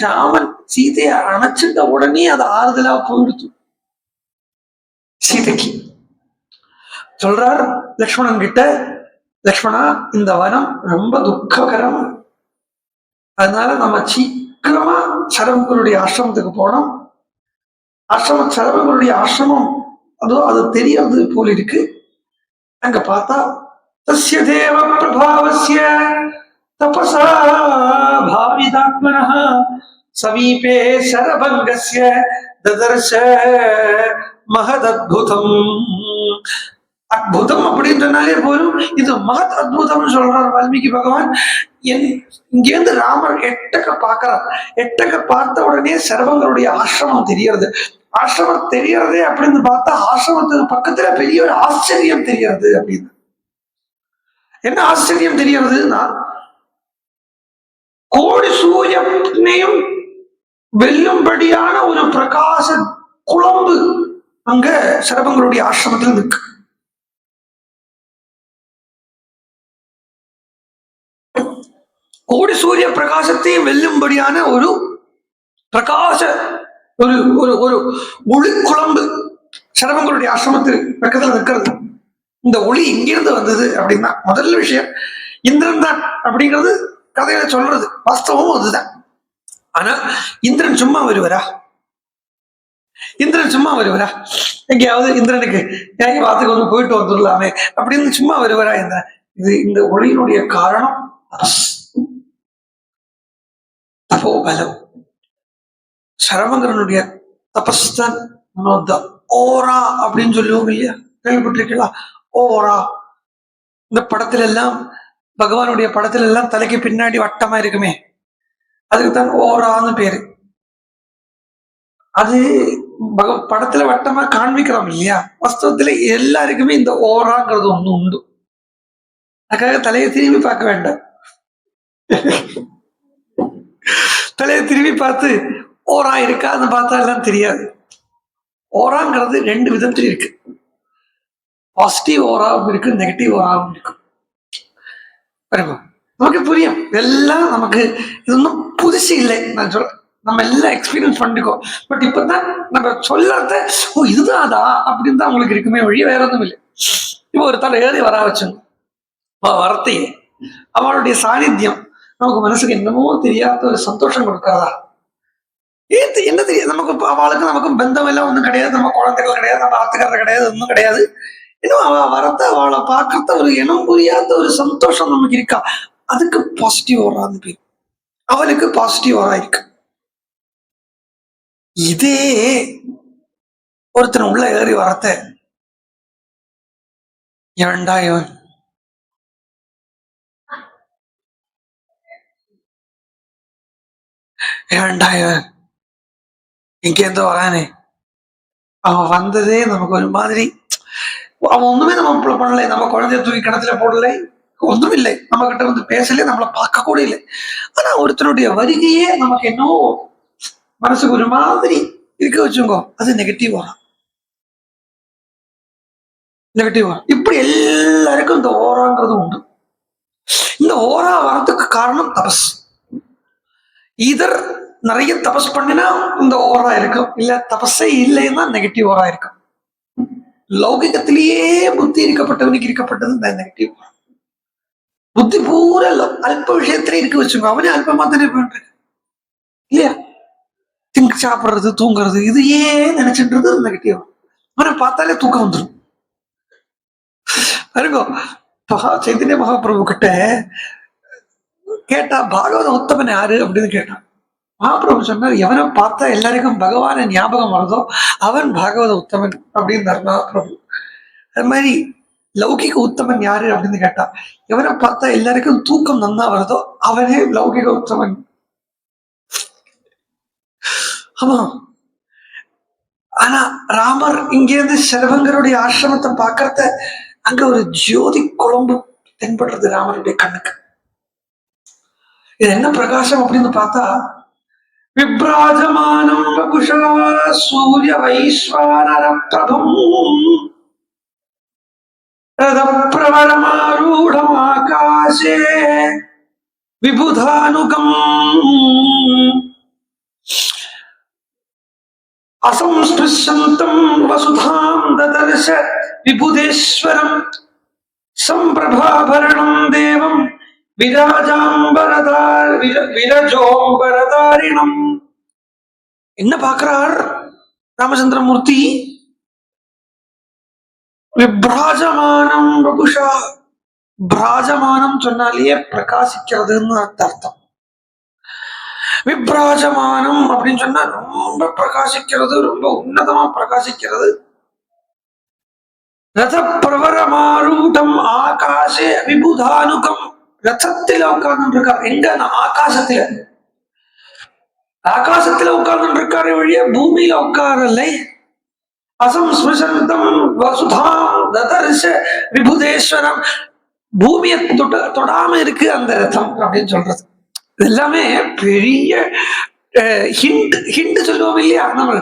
ராமன் சீதையை அணைச்சிட்ட உடனே அது ஆறுதலா போயிடுச்சு சீதைக்கு. சொல்றார் லக்ஷ்மணன் கிட்ட, லக்ஷ்மணா இந்த வனம் ரொம்ப துக்ககரம், அதனால நம்ம சீக்கிரமா சரபங்கருடைய ஆசிரமத்துக்கு போனோம். சரபங்கருடைய ஆசிரமம் அது தெரியறது போல இருக்கு. அங்க பார்த்தா தஸ்ய தேவ பிரபாவஸ்ய தபசா பாவிதாத்மனः சமீபே சரபங்கஸ்ய ததர்ஷ மகதத்புதம். அத்புதம் அப்படின்றனாலே போலும், இது மகத் அத்புதம் சொல்றார் வால்மீகி பகவான். இங்கேருந்து ராமர் எட்டக்க பார்க்கிறார். எட்டக்க பார்த்த உடனே சரபங்கருடைய ஆசிரமம் தெரியறது. ஆசிரமம் தெரியறதே அப்படின்னு பார்த்தா ஆசிரமத்துக்கு பக்கத்துல பெரிய ஒரு ஆச்சரியம் தெரியறது. அப்படின்னு என்ன ஆச்சரியம் தெரியறதுன்னா, கோடி சூரியனையும் வெல்லும்படியான ஒரு பிரகாச குழம்பு அங்க சரபங்கருடைய ஆசிரமத்தில் இருக்கு. கோடி சூரிய பிரகாசத்தையும் வெல்லும்படியான ஒரு பிரகாச ஒரு ஒரு ஒரு ஒளி குழம்பு சரபங்கருடைய ஆசிரமத்தில் பக்கத்துல இருக்கிறது. இந்த ஒளி எங்கிருந்து வந்தது அப்படின்னா, முதல்ல விஷயம் இந்திரன் தான் அப்படிங்கிறது கதையில சொல்றது, வாஸ்தவமும் அதுதான். ஆனா இந்திரன் சும்மா வருவரா? இந்திரன் சும்மா வருவரா? எங்கேயாவது இந்திரனுக்கு எங்க வாத்துக்கு வந்து போயிட்டு வந்துடலாமே அப்படின்னு சும்மா வருவரா இந்திரன்? இந்த ஒளியினுடைய காரணம் தபோபலம். சரவங்கரனுடைய தபஸ் தான் ஓரா அப்படின்னு சொல்லுவோம் இல்லையா? கேள்விப்பட்டிருக்கலாம் ஓரா. இந்த படத்துல எல்லாம் பகவானுடைய படத்துல எல்லாம் தலைக்கு பின்னாடி வட்டமா இருக்குமே, அதுக்கு தான் ஓரான்னு பேரு. அது படத்துல வட்டமா காண்பிக்கிறோம் இல்லையா? வாஸ்தவத்துல எல்லாருக்குமே இந்த ஓராங்கிறது ஒண்ணு உண்டு. அதுக்காக தலையை திரும்பி பார்க்க வேண்டாம். தலையை திரும்பி பார்த்து ஓரா இருக்கான்னு பார்த்தா எல்லாம் தெரியாது. ஓராங்கிறது ரெண்டு விதத்துல இருக்கு. பாசிட்டிவ் ஓராவும் இருக்கு, நெகட்டிவ் ஓராவும் இருக்கு. நமக்கு புரியும் எல்லாம். நமக்கு இது ஒன்றும் புதுசு இல்லை. நான் சொல்றேன், நம்ம எல்லாம் எக்ஸ்பீரியன்ஸ் பண்ணிக்கோ. பட் இப்பதான் நம்ம சொல்லாத ஓ இதுதான் அதா அப்படின்னு தான் உங்களுக்கு இருக்குமே வழி வேற ஒன்றும் இல்லை. இப்போ ஒரு தலை ஏறி வர வச்சுங்க, வரத்தை அவளுடைய சாநித்தியம் நமக்கு மனசுக்கு என்னமோ தெரியாத ஒரு சந்தோஷம் கொடுக்காதா? என்ன தெரியாது நமக்கு. அவளுக்கு நமக்கும் பந்தம் எல்லாம் ஒன்றும் கிடையாது, நம்ம குழந்தைகள் கிடையாது, நம்ம ஆத்துக்காரர் கிடையாது, ஒன்றும் கிடையாது. இன்னும் அவ வரத்த அவளை பார்க்கறத ஒரு இனம் புரியாத ஒரு சந்தோஷம் நமக்கு இருக்கா? அதுக்கு பாசிட்டிவ் வரான்னு பேர். அவளுக்கு பாசிட்டிவ் வரா இருக்கு. இதே ஒருத்தன் உள்ள ஏறி வரத்த ஏண்டா இவன் ஏண்டா இவன் இங்கேருந்து வரானே, அவன் வந்ததே நமக்கு ஒரு மாதிரி. அவன் ஒண்ணுமே நம்ம பண்ணலை, நம்ம குழந்தைய தூக்கி கிணத்துல போடலை, ஒன்றும் இல்லை, நம்ம கிட்ட வந்து பேசல, நம்மளை பார்க்க கூட இல்லை. ஆனா ஒருத்தனுடைய வருகையே நமக்கு என்னவோ மனசுக்கு ஒரு மாதிரி இருக்க வச்சுங்கோ. அது நெகட்டிவ் வரும், நெகட்டிவ் வரும். இப்படி எல்லாருக்கும் இந்த ஓராங்கிறது உண்டு. இந்த ஓரா வரத்துக்கு காரணம் தபஸ். இதர் நிறைய தபஸ் பண்ணினா இந்த ஓரா இருக்கும், இல்ல தபஸே இல்லைன்னா நெகட்டிவ் ஓரா இருக்கும். லௌகிகத்திலேயே புத்தி இருக்கப்பட்டவனுக்கு இருக்கப்பட்டது இந்த நெகட்டிவ். புத்தி பூரா அல்ப விஷயத்திலே இருக்க வச்சுக்கோ. அவனே அல்பமா தானே பண்றது இல்லையா? திங்க் சாப்பிடுறது, தூங்குறது, இதையே நினைச்சுன்றது நெகட்டிவ். அவனை பார்த்தாலே தூக்கம் வந்துடும். பாருங்க, சைத்தன்ய மகாபிரபு கிட்ட கேட்டா பாகவத உத்தமன் யாரு அப்படின்னு கேட்டான். மகாபிரபு சொன்னார், எவனை பார்த்தா எல்லாருக்கும் பகவான ஞாபகம் வருதோ அவன் பாகவத உத்தமன் அப்படின்னார் மகாபிரபு. அது மாதிரி லௌகிக உத்தமன் யாரு அப்படின்னு கேட்டா, எவனை பார்த்தா எல்லாருக்கும் தூக்கம் நன்னா வருதோ அவனே லௌகிக உத்தமன். ஆமா. ஆனா ராமர் இங்கேருந்து சரவங்கருடைய ஆசிரமத்தை பார்க்கறத அங்க ஒரு ஜோதி குழம்பு தென்படுறது ராமருடைய கண்ணுக்கு. இது என்ன பிரகாசம் அப்படின்னு பார்த்தா, விப்ராஜமானம் வபுஷா சூரிய வைஸ்வானர பிரபம் ரதப்பிரவரமாரூடம் ஆகாசே விபுதானுகம் அசம்ஸ்பிருஷந்தம் வசுதாம் ததர்ஷ விபுதேஸ்வரம் சம்பிரபாபரணம் தேவம் விரஜோம்பரதாரிணம். என்ன பார்க்கிறார் ராமச்சந்திரமூர்த்தி? விப்ராஜமானம் வபுஷா. பிராஜமானம் சொன்னாலேயே பிரகாசிக்கிறதுன்னு அர்த்தம். விப்ராஜமானம் அப்படின்னு சொன்னா ரொம்ப பிரகாசிக்கிறது, ரொம்ப உன்னதமா பிரகாசிக்கிறது. ரத பிரவரமாரூடம் ஆகாசே விபுதானுகம். ரதத்தில உட்கார்ந்து இருக்காரு. எங்க? ஆகாசத்துல. ஆகாசத்துல உட்கார்ந்து இருக்காரு வழிய பூமியில உட்காரலை. அசம்ஸ்மிருஷந்தம் வசுதாம் ததர்ஷ விபுதேஸ்வரம். பூமியை தொடாம இருக்கு அந்த ரதம் அப்படின்னு சொல்றது. எல்லாமே பெரிய ஹிண்ட் சொல்லுவோம் இல்லையா? நம்ம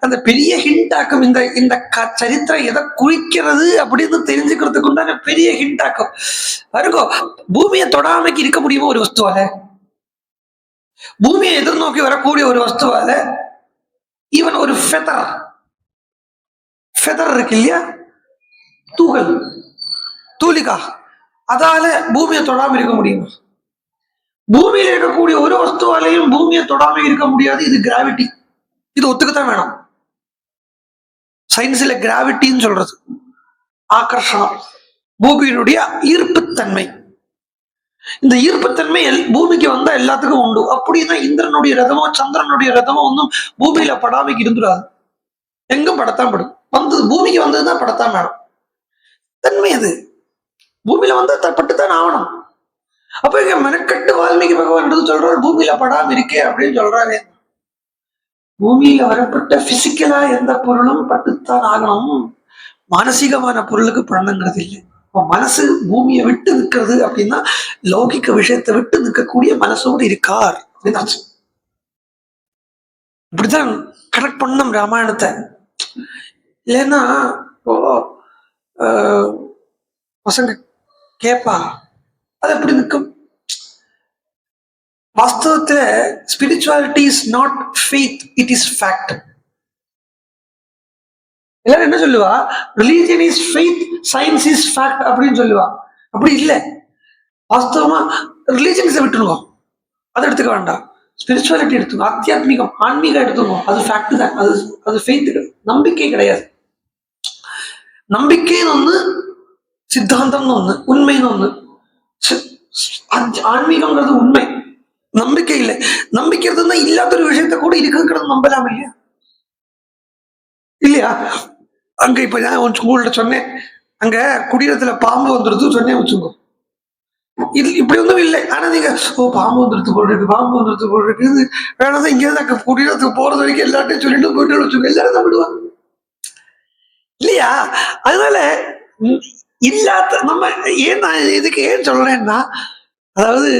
அந்த பெரிய ஹிண்ட் ஆக்கும். இந்த சரித்திரம் எதை குறிக்கிறது அப்படின்னு தெரிஞ்சுக்கிறதுக்கு உண்டான பெரிய ஹிண்ட் ஆக்கும். பாருங்க, பூமியை தொடாமைக்கு இருக்க முடியுமோ ஒரு வஸ்துவால? பூமியை எதிர்நோக்கி வரக்கூடிய ஒரு வஸ்துவால ஈவன் ஒரு ஃபெதர் இருக்கு இல்லையா, தூகல், தூளிகா, அதால பூமியை தொடாம இருக்க முடியுமா? பூமியில இருக்கக்கூடிய ஒரு வஸ்துவாலையும் பூமியை தொடாம இருக்க முடியாது. இது கிராவிட்டி. இது ஒத்துக்கத்தான் வேணும். சயின்ஸ்ல கிராவிட்டின்னு சொல்றது ஆகர்ஷணம், பூமியினுடைய ஈர்ப்புத்தன்மை. இந்த ஈர்ப்புத்தன்மை பூமிக்கு வந்தா எல்லாத்துக்கும் உண்டு. அப்படின்னா இந்திரனுடைய ரதமோ சந்திரனுடைய ரதமோ ஒன்றும் பூமியில படாமைக்கு இருந்துடாது, எங்கும் படத்தான் படும். வந்தது பூமிக்கு வந்ததுதான் படத்தான் வேணும். தன்மை அது பூமியில வந்து பட்டுத்தான் ஆகணும். அப்ப இங்க மெனக்கட்டு வால்மீகி பகவான் சொல்றாரு பூமியில படாம இருக்கே அப்படின்னு சொல்றாரு. பூமியில வரப்பட்ட பிசிக்கலா எந்த பொருளும் பட்டுத்தான் ஆகணும், மானசீகமான பொருளுக்கு படணுங்கிறது இல்லை. மனசு பூமியை விட்டு நிற்கிறது அப்படின்னா லௌகிக்க விஷயத்தை விட்டு நிற்கக்கூடிய மனசோடு இருக்கார் அப்படின்னு இப்படிதான் கனெக்ட் பண்ணணும் ராமாயணத்தை. இல்லைன்னா இப்போ பசங்க கேப்பா அது எப்படி நிற்கும்? வாஸ்தவத்துல spirituality is not faith, it is fact. எல்லாரும் என்ன சொல்லுவா? Religion is faith, science is fact அப்படின்னு சொல்லுவா. அப்படி இல்லை. வாஸ்தவமா ரிலீஜியன்ஸை விட்டுருங்க, அதை எடுத்துக்க வேண்டாம். ஸ்பிரிச்சுவாலிட்டி எடுத்துங்க, ஆத்தியாத்மிகம் ஆன்மீகம் எடுத்துங்க, அது ஃபேக்ட் தான். அது ஃபெய்த், நம்பிக்கை கிடையாது. நம்பிக்கைன்னு ஒண்ணு, சித்தாந்தம்னு ஒண்ணு, உண்மைன்னு ஒண்ணு. ஆன்மீகம்ங்கிறது உண்மை, நம்பிக்கை இல்லை. நம்பிக்கை இருந்தா இல்லாத ஒரு விஷயத்த கூட இருக்குங்கிறது நம்பலாம் இல்லையா? இல்லையா? அங்க இப்ப நான் உங்கள்கிட்ட சொன்னேன், அங்க குடியிடத்துல பாம்பு வந்துடுது சொன்னேன் வச்சுக்கோ. இது இப்படி ஒன்றும் இல்லை. ஆனா நீங்க பாம்பு வந்துடுது போல் இருக்கு, பாம்பு வந்துடுது போல் இருக்கு, வேணாம் இங்கே குடியிடத்துக்கு போறது வரைக்கும் எல்லாத்தையும் சொல்லிட்டு போயிட்டு வச்சுக்கோ, எல்லாரும் தான் விடுவாங்க இல்லையா? அதனால இல்லாத நம்ம ஏன் நான் இதுக்கு ஏன் சொல்றேன்னா, அதாவது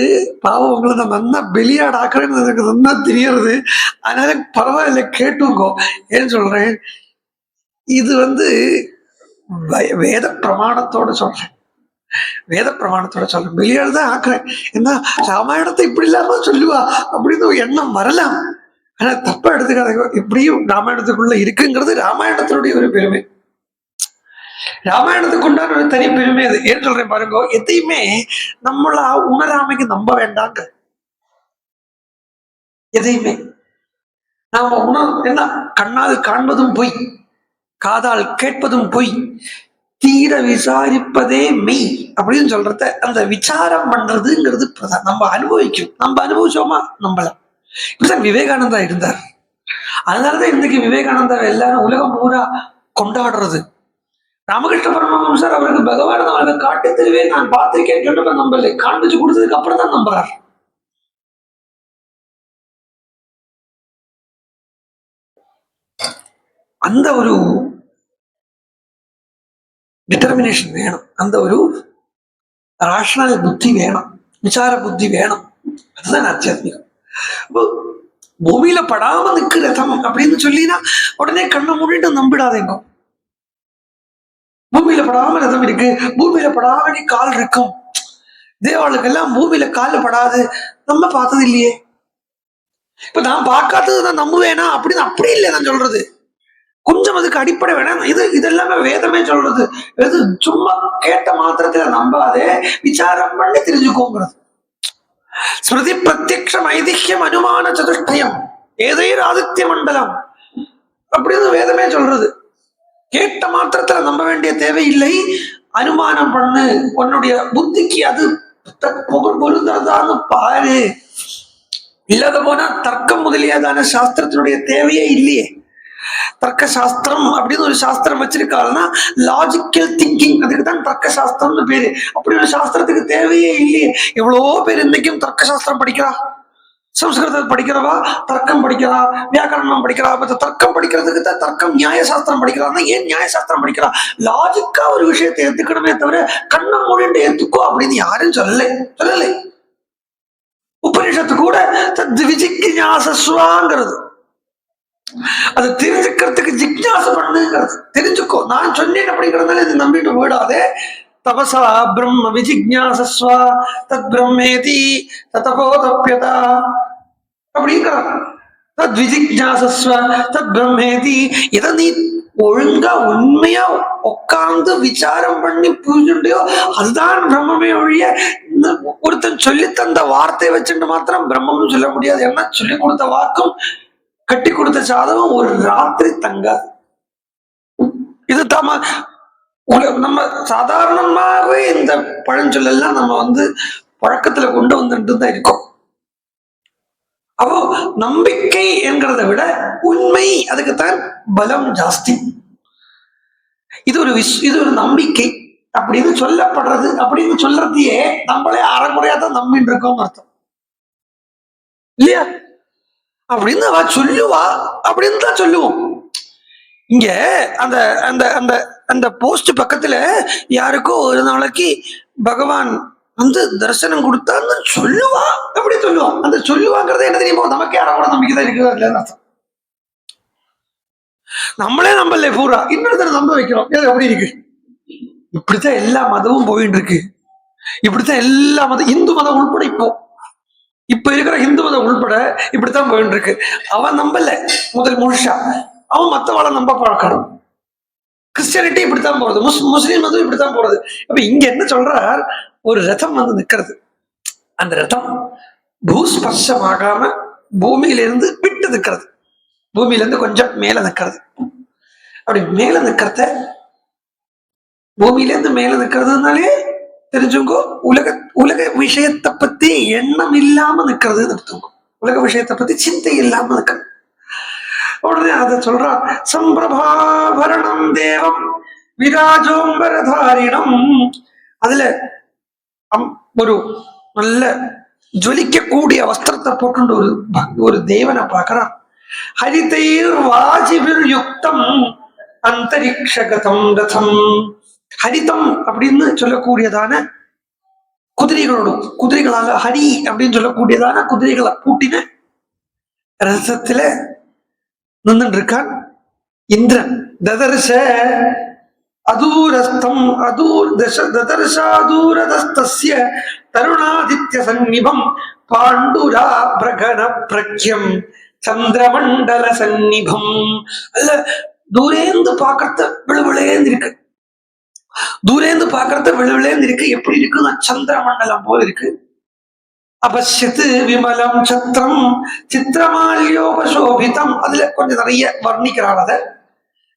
பாவம் உங்களை நான் நல்லா வெளியாட ஆக்குறேன்னு எனக்கு நல்லா தெரியறது. அதனால பரவாயில்ல கேட்டுங்கோ. ஏன் சொல்றேன், இது வந்து வேத பிரமாணத்தோட சொல்றேன், வேத பிரமாணத்தோட சொல்றேன். வெளியாடு தான் ஆக்குறேன். ஏன்னா ராமாயணத்தை இப்படி இல்லாம சொல்லுவா அப்படின்னு ஒரு எண்ணம் வரலாம். ஆனா தப்பா எடுத்துக்காதீங்க, இப்படியும் ராமாயணத்துக்குள்ள இருக்குங்கிறது ராமாயணத்தினுடைய ஒரு பெருமை, ராமாயணத்துக்கு உண்டான ஒரு தனி பெருமை அது. ஏன் சொல்றேன் பாருங்க, எதையுமே நம்மள உணராமைக்கு நம்ப வேண்டாங்க. எதையுமே நாம என்ன, கண்ணால் காண்பதும் பொய், காதால் கேட்பதும் பொய், தீர விசாரிப்பதே மெய் அப்படின்னு சொல்றத அந்த விசாரம் பண்றதுங்கிறது நம்ம அனுபவிக்கும். நம்ம அனுபவிச்சோமா நம்மள. இப்படிதான் விவேகானந்தா இருந்தார். அதனாலதான் இன்னைக்கு விவேகானந்தா எல்லாரும் உலகம் பூரா கொண்டாடுறது. ராமகிருஷ்ண பரமஹம்சர் அவருக்கு பகவான் அவருக்கு காட்டி தெளிவே நான் பார்த்திருக்கேன் கேட்டப்ப நம்பலை, காண்பிச்சு கொடுத்ததுக்கு அப்புறம் தான் நம்புறார். அந்த ஒரு டிட்டர்மினேஷன் வேணும், அந்த ஒரு ராஷனல் புத்தி வேணும், விசார புத்தி வேணும். அதுதான் ஆத்தியாத்மிகம். பூமியில படாம நிற்கு ரதம் அப்படின்னு சொல்லினா உடனே கண்ணை மூடிட்டு நம்பிடாதேங்க. பூமியில படாம ரதம் இருக்கு, பூமியில படாம நீ கால் இருக்கும். தேவாளுக்கெல்லாம் பூமியில கால் படாது, நம்ம பார்த்தது இல்லையே. இப்ப நான் பார்க்காதது நான் நம்புவேனா அப்படின்னு அப்படி இல்லை நான் சொல்றது. கொஞ்சம் அதுக்கு அடிப்படை வேணாம். இதெல்லாமே வேதமே சொல்றது. எது சும்மா கேட்ட மாத்திரத்துல நம்பாதே, விசாரம் பண்ணி தெரிஞ்சுக்கோங்கிறது. ஸ்மிருதி பிரத்யக்ஷம் ஐதிஹ்யம் அனுமான சதுஷ்டயம் ஏதைர் ஆதித்ய மண்டலம் அப்படின்னு வேதமே சொல்றது. கேட்ட மாத்திரத்துல நம்ப வேண்டிய தேவையில்லை, அனுமானம் பண்ணு, உன்னுடைய புத்திக்கு அது பொருந்தாதான்னு பாரு. இல்லாத போனா தர்க்கம் முதலியதான சாஸ்திரத்தினுடைய தேவையே இல்லையே. தர்க்க சாஸ்திரம் அப்படின்னு ஒரு சாஸ்திரம் வச்சிருக்காங்கன்னா லாஜிக்கல் திங்கிங், அதுக்கு தான் தர்க்க சாஸ்திரம்னு பேரு. அப்படி ஒரு சாஸ்திரத்துக்கு தேவையே இல்லையே. எவ்வளவோ பேர் இன்னைக்கும் தர்க்க சாஸ்திரம் படிக்கிறா, சம்ஸ்கிருதம் படிக்கிறவா தர்க்கம் படிக்கிறா, வியாக்கரணம் படிக்கிறா. தர்க்கம் படிக்கிறதுக்கு தான் தர்க்கம் நியாய சாஸ்திரம் படிக்கிறான்னா ஏன் நியாய சாஸ்திரம் படிக்கிறா? லாஜிக்கா ஒரு விஷயத்தை ஏத்துக்கணுமே தவிர கண்ணை மூடிட்டு ஏத்துக்கோ அப்படின்னு யாரும் சொல்லலை. உபனிஷத்து கூட விஜிக்ஞாசஸ்வாங்கிறது, அது தெரிஞ்சுக்கிறதுக்கு ஜிக்ஞாசை பண்ணுங்கிறது. தெரிஞ்சுக்கோ, நான் சொன்னேன் அப்படிங்கிறதுனால இது நம்பிட்டு போயிடாதே. தபசா பிரம்ம விஜிக்ஞாசஸ்வா தத் பிரம்மேதி ததபோதப்யதா அப்படிங்கிறார். தத் விஜிக்ஞாசஸ்வ தத் பிரம்மேதி. இதை நீ ஒழுங்கா உண்மையா உட்கார்ந்து விசாரம் பண்ணி புரிஞ்சுட்டியோ அதுதான் பிரம்மமே ஒழிய ஒருத்தன் சொல்லி தந்த வார்த்தையை வச்சுட்டு மாத்திரம் பிரம்மம்னு சொல்ல முடியாது. ஏன்னா சொல்லி கொடுத்த வாக்கும் கட்டி கொடுத்த சாதகம் ஒரு ராத்திரி தங்காது. இது நம்ம சாதாரணமாகவே இந்த பழஞ்சொல்லாம் நம்ம பழக்கத்துல கொண்டு வந்துட்டு தான் இருக்கோம். அப்போ நம்பிக்கை என்கிறத விட உண்மை, அதுக்குத்தான் பலம் ஜாஸ்தி. இது ஒரு நம்பிக்கை அப்படின்னு சொல்லப்படுறது, அப்படின்னு சொல்றதையே நம்மளே அறமுறையா தான் நம்பின்னு இருக்கோம் அர்த்தம் இல்லையா? அப்படின்னு அவ சொல்லுவா அப்படின்னு தான் சொல்லுவோம். இங்க அந்த அந்த அந்த அந்த போஸ்ட் பக்கத்துல யாருக்கோ ஒரு நாளைக்கு பகவான் தரிசனம் கொடுத்தான்னு சொல்லுவா அப்படி சொல்லுவோம். அந்த சொல்லுவாங்கிறது என்ன தெரியுமோ, நமக்கே அறக்கூட நம்பிக்கை தான் இருக்குது அர்த்தம். நம்மளே நம்பல பூரா, இன்னொருத்தர் நம்ப வைக்கிறோம். எப்படி இருக்கு? இப்படித்தான் எல்லா மதமும் போயிட்டு இருக்கு. இப்படித்தான் எல்லா மதம், இந்து மதம் உள்பட இப்ப இருக்கிற இந்து மதம் உள்பட இப்படித்தான் போயிட்டு இருக்கு. அவன் நம்பல முதல் முழுஷா, அவன் மத்தவாளை நம்ப பழக்கணும். கிறிஸ்டியானிட்டி இப்படித்தான் போறது, முஸ்லீம் மதம் இப்படித்தான் போறது. அப்ப இங்க என்ன சொல்றார், ஒரு ரதம் நிக்கிறது. அந்த ரதம் பூஸ்பர்ஷமாகாம பூமியிலிருந்து விட்டு நிற்கிறது. பூமியிலிருந்து கொஞ்சம் மேல நிற்கிறது. அப்படி மேல நிற்கிறத, பூமியிலிருந்து மேல நிற்கிறதுனாலே தெரிஞ்சுங்கோ, உலக விஷயத்தை பத்தி எண்ணம் இல்லாம நிற்கிறது நிறுத்துங்க. உலக விஷயத்தை பத்தி சிந்தை இல்லாம நிற்கிறது. உடனே அதை சொல்றார், சம்பிரபாபரணம் தேவம் விராஜோம்பரதாரிணம். அதுல ஒரு நல்ல ஜொலிக்கக்கூடிய வஸ்திரத்தை போட்டு ஒரு தேவனை பார்க்கிறான். ஹரிதைர் வாஜிபிர் யுக்தம் அந்தரிக்ஷகதம் ரதம். ஹரிதம் அப்படின்னு சொல்லக்கூடியதான குதிரைகளால, ஹரி அப்படின்னு சொல்லக்கூடியதான குதிரைகளை பூட்டின ரசத்துல நின்று இருக்கான் இந்திரன். ததர்ஷ அதூரஸ்தம் ததர்ஷாதூரதஸ்தஸ்ய தருணாதித்ய சந்நிபம் பாண்டுரா பிரகண பிரக்யம் சந்திரமண்டல சந்நிபம். அல்ல, தூரேந்து பாக்கிறத விழுவிழேந்து இருக்கு. தூரேந்து பாக்கிறத விழுவிழேந்து இருக்கு. எப்படி இருக்குன்னா சந்திர மண்டலம் போல இருக்கு. அபஷ்யத்து விமலம் சத்திரம் சித்திரமால்யோபசோபிதம். அதுல கொஞ்சம் நிறைய வர்ணிக்கிறான். அத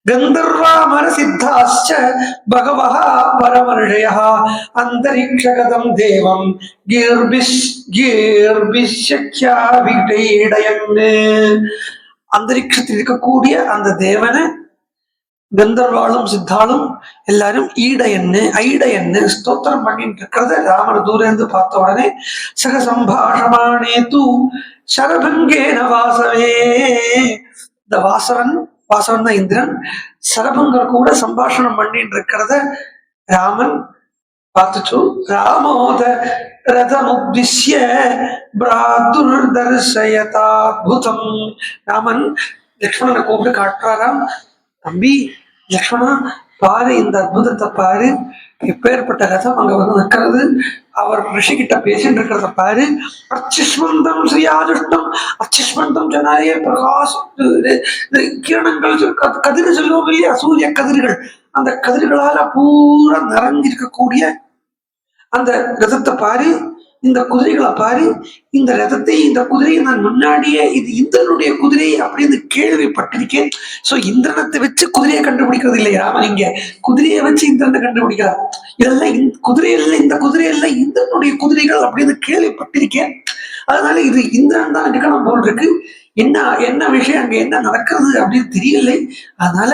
கந்தர்வாமர சித்தாச்ச பகவஹ பரமர்ஷய அந்தரிக்ஷகதம் தேவம் அந்தரிக்ஷத்தில் இருக்கக்கூடிய அந்த தேவனை கந்தர்வாளும் சித்தாளும் எல்லாரும் ஐடையன்னு ஸ்தோத்திரம் பண்ணிட்டு இருக்கிறத ராமர் தூரந்து பார்த்த உடனே சக சம்பாஷமானே தூ சரபங்கேன வாசவே. இந்த வாசவன் தான் இந்திரன். சரபங்கர் கூட சம்பாஷணம் பண்ணிட்டு இருக்கிறத ராமன் பார்த்துச்சு. ராமோத ரதமுத்விஷ்ய பிராதுர் தர்சயதாத்புதம். ராமன் லக்ஷ்மணனை கூப்பிட்டு காட்டுறாராம், தம்பி லக்ஷ்மணா பாரு, இந்த அற்புதத்தை பாரு, எப்பேற்பட்ட ரதம் அங்க நிற்கிறது, அவர் ரிஷிகிட்ட பேசிட்டு இருக்கிறத பாரு. அர்ச்சிஷ்மந்தம் ஸ்ரீயாதுஷ்டம். அர்ச்சிஷ்மந்தம் சொன்னாலே பிரகாசம், கிரணங்கள், கதிர் சொல்லுவோம் இல்லையா, சூரிய கதிர்கள். அந்த கதிர்களால பூரா நிறைஞ்சிருக்கக்கூடிய அந்த ரதத்தை பாரு, இந்த குதிரைகளை பாரு. இந்த ரதத்தை, இந்த குதிரையை நான் முன்னாடியே இது இந்திரனுடைய குதிரை அப்படின்னு கேள்விப்பட்டிருக்கேன். சோ இந்திரனத்தை வச்சு குதிரையை கண்டுபிடிக்கிறது இல்லையா ராமன், இங்க குதிரையை வச்சு இந்திரனை கண்டுபிடிக்கிறார். இதெல்லாம் குதிரையெல்லாம், இந்த குதிரையெல்லாம் இந்திரனுடைய குதிரைகள் அப்படின்னு கேள்விப்பட்டிருக்கேன். அதனால இது இந்திரன் தான் இருக்கணும் போல் இருக்கு. என்ன விஷயம், அங்க என்ன நடக்கிறது அப்படின்னு தெரியலை. அதனால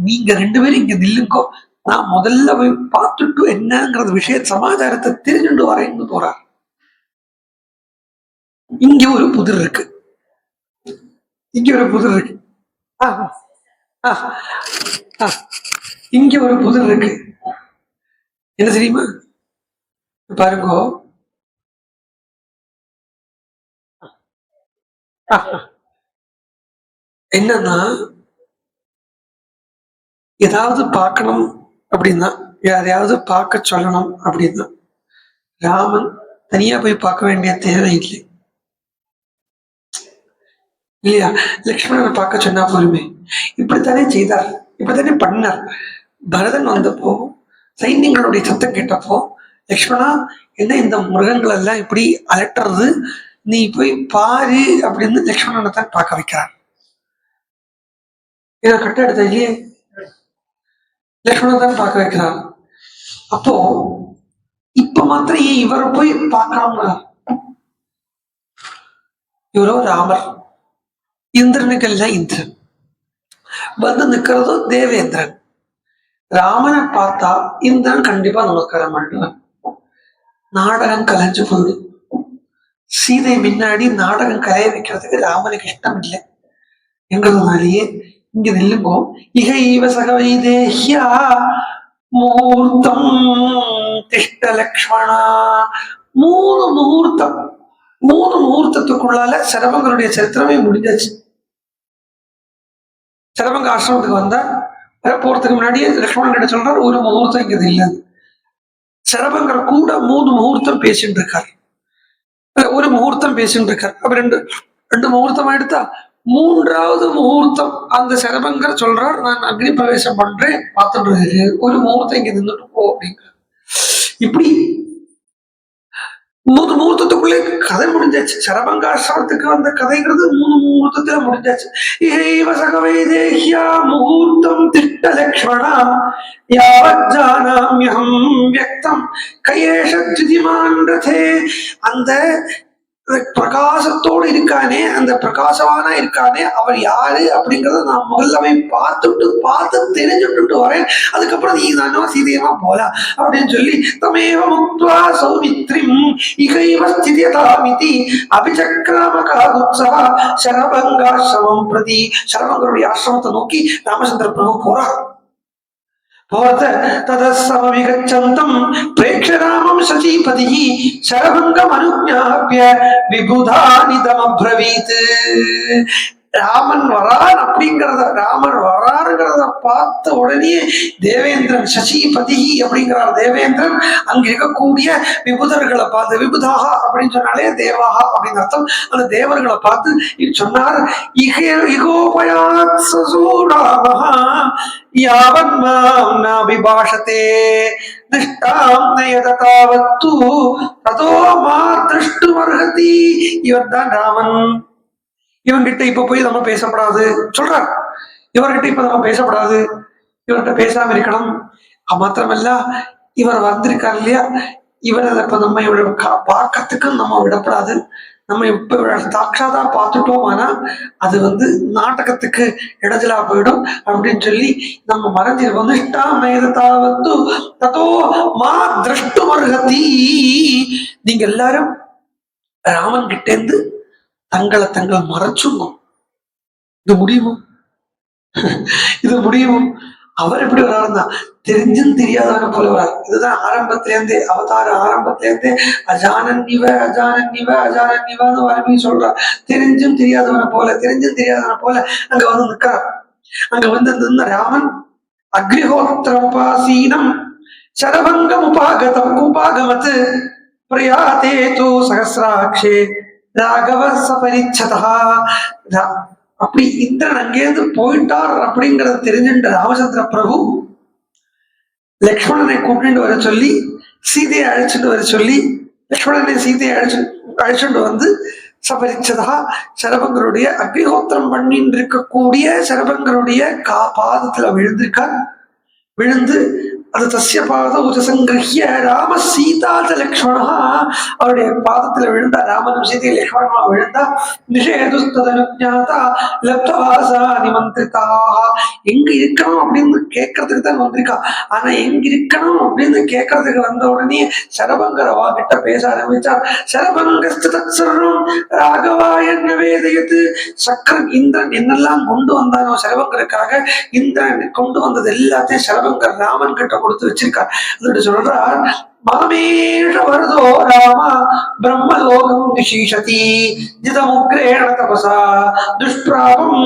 நீங்க 2 பேரும் இங்க நில்லுங்கோ, நான் முதல்ல போய் பார்த்துட்டு என்னங்கிறது விஷய சமாச்சாரத்தை தெரிஞ்சுட்டு வரேன்னு போறார். இங்க ஒரு புதிர் இருக்கு. இங்க ஒரு புதிர் இருக்கு. என்ன தெரியுமா பாருங்க, என்னன்னா ஏதாவது பார்க்கணும் அப்படின்னா, யாரையாவது பார்க்க சொல்லணும் அப்படின்னா ராமன் தனியா போய் பார்க்க வேண்டிய தேவை இல்லை இல்லையா? லக்ஷ்மணனை பார்க்க சொன்னா போருமே. இப்படித்தானே செய்தார், இப்படித்தானே பண்ணார். பரதன் வந்தப்போ, சைன்யங்களுடைய சத்தம் கேட்டப்போ, லக்ஷ்மணா என்ன இந்த மிருகங்கள் எல்லாம் இப்படி அலட்டுறது, நீ போய் பாரு அப்படின்னு லக்ஷ்மணனை தான் பார்க்க வைக்கிறார். இதை கட்ட எடுத்த இல்லையே. லக்ஷ்மணன் தான் பார்க்க வைக்கிறார். அப்போ இப்ப மாத்திரம் ஏன் இவரை போய் பார்க்கணும்னா, இவரோ ராமர், இந்திரனுக்கெல்லாம் இந்திரன், வந்து நிக்கிறதோ தேவேந்திரன். ராமனை பார்த்தா இந்திரன் கண்டிப்பா நமஸ்காரம் பண்ணுவான். நாடகம் கலைஞ்சு போகுது. சீதை முன்னாடி நாடகம் கலைய வைக்கிறதுக்கு ராமனுக்கு இஷ்டம் இல்லை என்கிறதுனாலேயே இங்க நில்லுங்கோ. இகைவ சக வைதேஹ்யா முகூர்த்தம் திஷ்ட லக்ஷ்மணா. 3 முகூர்த்தம், 3 முகூர்த்தத்துக்குள்ளால சரபங்களுடைய சரித்திரமே முடிஞ்சாச்சு. சரபங்க ஆசிரமத்துக்கு வந்தா போறதுக்கு முன்னாடியே லக்ஷ்மணன் கிட்ட சொல்றாரு, ஒரு முகூர்த்தம் இங்க இல்லை. சரபங்கர் கூட 3 முகூர்த்தம் பேசிட்டு இருக்காரு, ஒரு முகூர்த்தம் பேசிட்டு இருக்காரு. அப்ப ரெண்டு முகூர்த்தம் எடுத்தா 3வது முகூர்த்தம் அந்த சரபங்கர் சொல்றார், நான் அக்னி பிரவேசம் பண்றேன் பார்த்துட்டு இருக்கு, ஒரு முகூர்த்தம் இங்க நின்றுட்டு போ அப்படிங்கிற. இப்படி 3 முகூர்த்தத்துக்குள்ளே கதை முடிஞ்சாச்சு. சரபங்காசிரமத்துக்கு வந்த கதைங்கிறது 3 முகூர்த்தத்துல முடிஞ்சாச்சு. இஹைவ சக வைதேஹ்யா முகூர்த்தம் திட்ட லக்ஷ்மணா யாவஜானாம்யஹம் வியக்தம் கயேஷ திதிமான் ரதே. அந்த பிரகாசத்தோடு இருக்கானே, அந்த பிரகாசவானா இருக்கானே, அவர் யாரு அப்படிங்கறத நான் முதல்லவே பார்த்து தெரிஞ்சுட்டு வரேன். அதுக்கப்புறம் நீ தானோ சீதையமா போலாம் அப்படின்னு சொல்லி தமேவ முக்த்வா சௌமித்ரிம் இகைவ ஸ்திதியதாமிதி அபிசக்ராமகாகுத்ஸா சரபங்காசிரமம் பிரதி. சரபங்கருடைய ஆசிரமத்தை நோக்கி ராமச்சந்திர பிரபு போறார். ததசமவிகச்சந்தம் பிரேக்ஷராமம் சசீபதிः சரபங்கம் அனுஜ்ஞாப்ய விபுதானிதமப்ரவீத். ராமன் வரான் அப்படிங்கிறத, ராமன் வராருங்கிறத பார்த்த உடனே தேவேந்திரன் சசிபதி அப்படிங்கிறார். தேவேந்திரன் அங்க இருக்கக்கூடிய விபுதர்களை பார்த்து, விபுதாகா அப்படின்னு சொன்னாலே தேவாகா அப்படின்னு அர்த்தம், அந்த தேவர்களை பார்த்து சொன்னார், இகோபயாத் சசூராமஹா யாவன் மாம் நாபிபாஷதே திருஷ்டாம் நயததாவத்து ததோ மா திருஷ்டுமர்ஹதி. இவர்தான் ராமன். இவன்கிட்ட இப்ப போய் நம்ம பேசப்படாது சொல்றார். இவர்கிட்ட இப்ப நம்ம பேசப்படாது, இவர்கிட்ட பேசாம இருக்கணும். மாத்திரமல்ல இவர் வந்திருக்கார் இல்லையா, இவரை இப்ப நம்ம இவரை பார்க்கறதுக்கு நம்ம விடப்படாது. நம்ம இப்ப சாட்சாதா பார்த்துட்டோம், ஆனா அது நாடகத்துக்கு இடைஞ்சலா போயிடும் அப்படின்னு சொல்லி நம்ம மறைஞ்சிருக்கோம். நிஷ்டாமேதாவது ததோ மா திரஷ்டு மருகதி. நீங்க எல்லாரும் ராமன் கிட்ட இருந்து தங்களை மறைச்சுங்க. இது முடியுமோ? இது முடியுமோ? அவர் எப்படி வராருன்னா தெரிஞ்சும் தெரியாதவன போல வராரு. இதுதான் ஆரம்பத்திலேருந்தே, அவதார ஆரம்பத்திலேருந்தே அஜானன்னிவன்னு வால்மீகி சொல்றார். தெரிஞ்சும் தெரியாதவன போல அங்க நிற்கிறார். அங்க நின்ன ராமன் அக்னிஹோத்திரபாசீனம் சரபங்கம் உபாகமத்து பிரயாதே தூ சகசிராட்சே ராகவ சபரிச்சதா. அப்படி இந்திரன் அங்கேருந்து போயிட்டார் அப்படிங்கறத தெரிஞ்சுட்ட ராமச்சந்திர பிரபு லக்ஷ்மணனை கூட்டிட்டு வர சொல்லி, சீதையை அழைச்சிட்டு வர சொல்லி, லக்ஷ்மணனை சீதையை அழைச்சிட்டு வந்து சபரிச்சதா சரபங்கருடைய அக்னிஹோத்திரம் பண்ணிட்டு இருக்கக்கூடிய சரபங்கருடைய பாதத்துல விழுந்திருக்கார். விழுந்து அது தஸ்ய பாத உதசங்கிரஹ்ய ராம சீதாத லக்ஷ்மணா, அவருடைய பாதத்துல விழுந்தா, ராமனும் சீதை லக்ஷ்மணமா விழுந்தா. நிஷேதுஸ்தனுஜாதா லப்தவாசா நிமந்திரிதா. எங்க இருக்கணும் அப்படின்னு கேட்கறதுக்கு தான் வந்திருக்கா. ஆனா எங்க இருக்கணும் அப்படின்னு கேட்கறதுக்கு வந்த உடனே சரபங்கரவா கிட்ட பேச ஆரம்பிச்சார். சரபங்கஸ்தம் ராகவாய நிவேதயத்து. சக்கரன் இந்திரன் என்னெல்லாம் கொண்டு வந்தானோ சரபங்கருக்காக, இந்திரன் கொண்டு வந்தது எல்லாத்தையும் சரபங்கர் ராமன் கிட்ட கொடுத்து வச்சிருக்கார். அதோட சொல்றார், மாமேஷ வரதோ ராம பிரம்மலோகம் நிஷீஷதி ஜிதமுக்ரேண தபசா துஷ்பிராபம்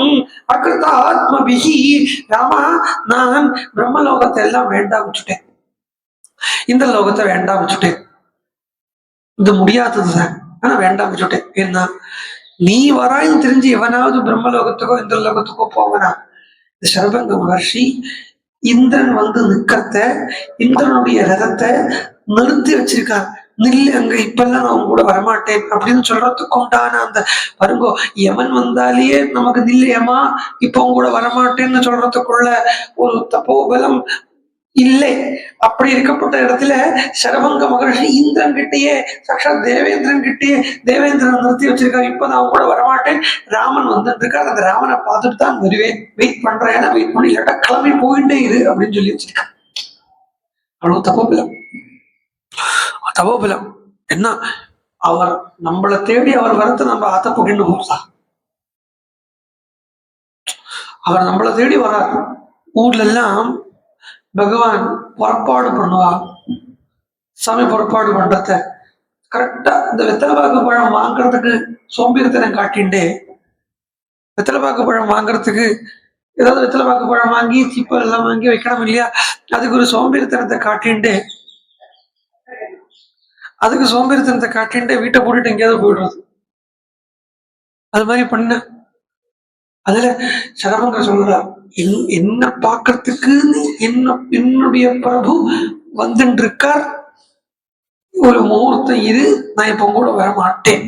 அகிருதாத்மபிஹி. ராமா, நான் பிரம்மலோகத்தை எல்லாம் வேண்டாம் வச்சுட்டேன், இந்த லோகத்தை வேண்டாம் வச்சுட்டேன். இது முடியாததுதான், ஆனா வேண்டாம் வச்சுட்டேன். ஏன்னா நீ வராயின்னு தெரிஞ்சு எவனாவது பிரம்மலோகத்துக்கோ இந்த லோகத்துக்கோ போவனா? இந்த சரபங்க மகர்ஷி இந்திரன் நிக்கிறத, இந்திரனுடைய ரதத்தை நிறுத்தி வச்சிருக்கார். நில்லு அங்க, இப்பெல்லாம் நான் கூட வரமாட்டேன் அப்படின்னு சொல்றதுக்கு உண்டான அந்த வருங்கோ, யமன் வந்தாலேயே நமக்கு நில்லையமா இப்ப கூட வரமாட்டேன்னு சொல்றதுக்குள்ள ஒரு தப்போபலம் இல்லை. அப்படி இருக்கப்பட்ட இடத்துல சரபங்க மகர்ஷி இந்திரன் கிட்டேயே, சாட்சாத் தேவேந்திரன் கிட்டேயே தேவேந்திரன் நிறுத்தி வச்சிருக்காரு. இப்பதான் அவன் கூட வரமாட்டேன், ராமன் வந்துட்டு இருக்காரு, அந்த ராமனை பார்த்துட்டு தான் வருவேன், வெயிட் பண்றேன், வெயிட் பண்ணி இல்லாட்டா கிளம்பி போயிட்டே இரு அப்படின்னு சொல்லி வச்சிருக்கான். அவ்வளவு தபோபலம் என்ன, அவர் நம்மளை தேடி அவர் வரத்து நம்ம ஆத்த போகிட்டு போதா, அவர் நம்மளை தேடி வரார். ஊர்ல எல்லாம் பகவான் புறப்பாடு பண்ணுவா, சாமி புறப்பாடு பண்றத கரெக்டா இந்த வெத்தலைப்பாக்கு பழம் வாங்குறதுக்கு சோம்பேறித்தனம் காட்டிண்டே, வெத்தலைப்பாக்கு பழம் வாங்குறதுக்கு ஏதாவது வெத்தலைப்பாக்கு பழம் வாங்கி சீப்பல் எல்லாம் வாங்கி வைக்கணும் இல்லையா, அதுக்கு ஒரு சோம்பேறித்தனத்தை காட்டிண்டே, வீட்டை போட்டுட்டு எங்கேயாவது போயிடுறது. அது மாதிரி பண்ண அதுல சரபங்க சொல்றார், என்ன பாக்கிறதுக்கு என்னுடைய பிரபு வந்துட்டு இருக்கார், ஒரு முகூர்த்தம் இது, நான் இப்ப கூட வர மாட்டேன்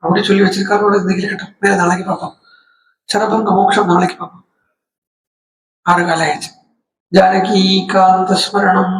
அப்படி சொல்லி வச்சிருக்காரு. இருக்கட்டும், வேற நாளைக்கு பார்ப்போம். சரபங்க மோட்சம் நாளைக்கு பார்ப்போம். 6 காலம் ஆயிடுச்சு. ஜானகி காந்த ஸ்மரணம்.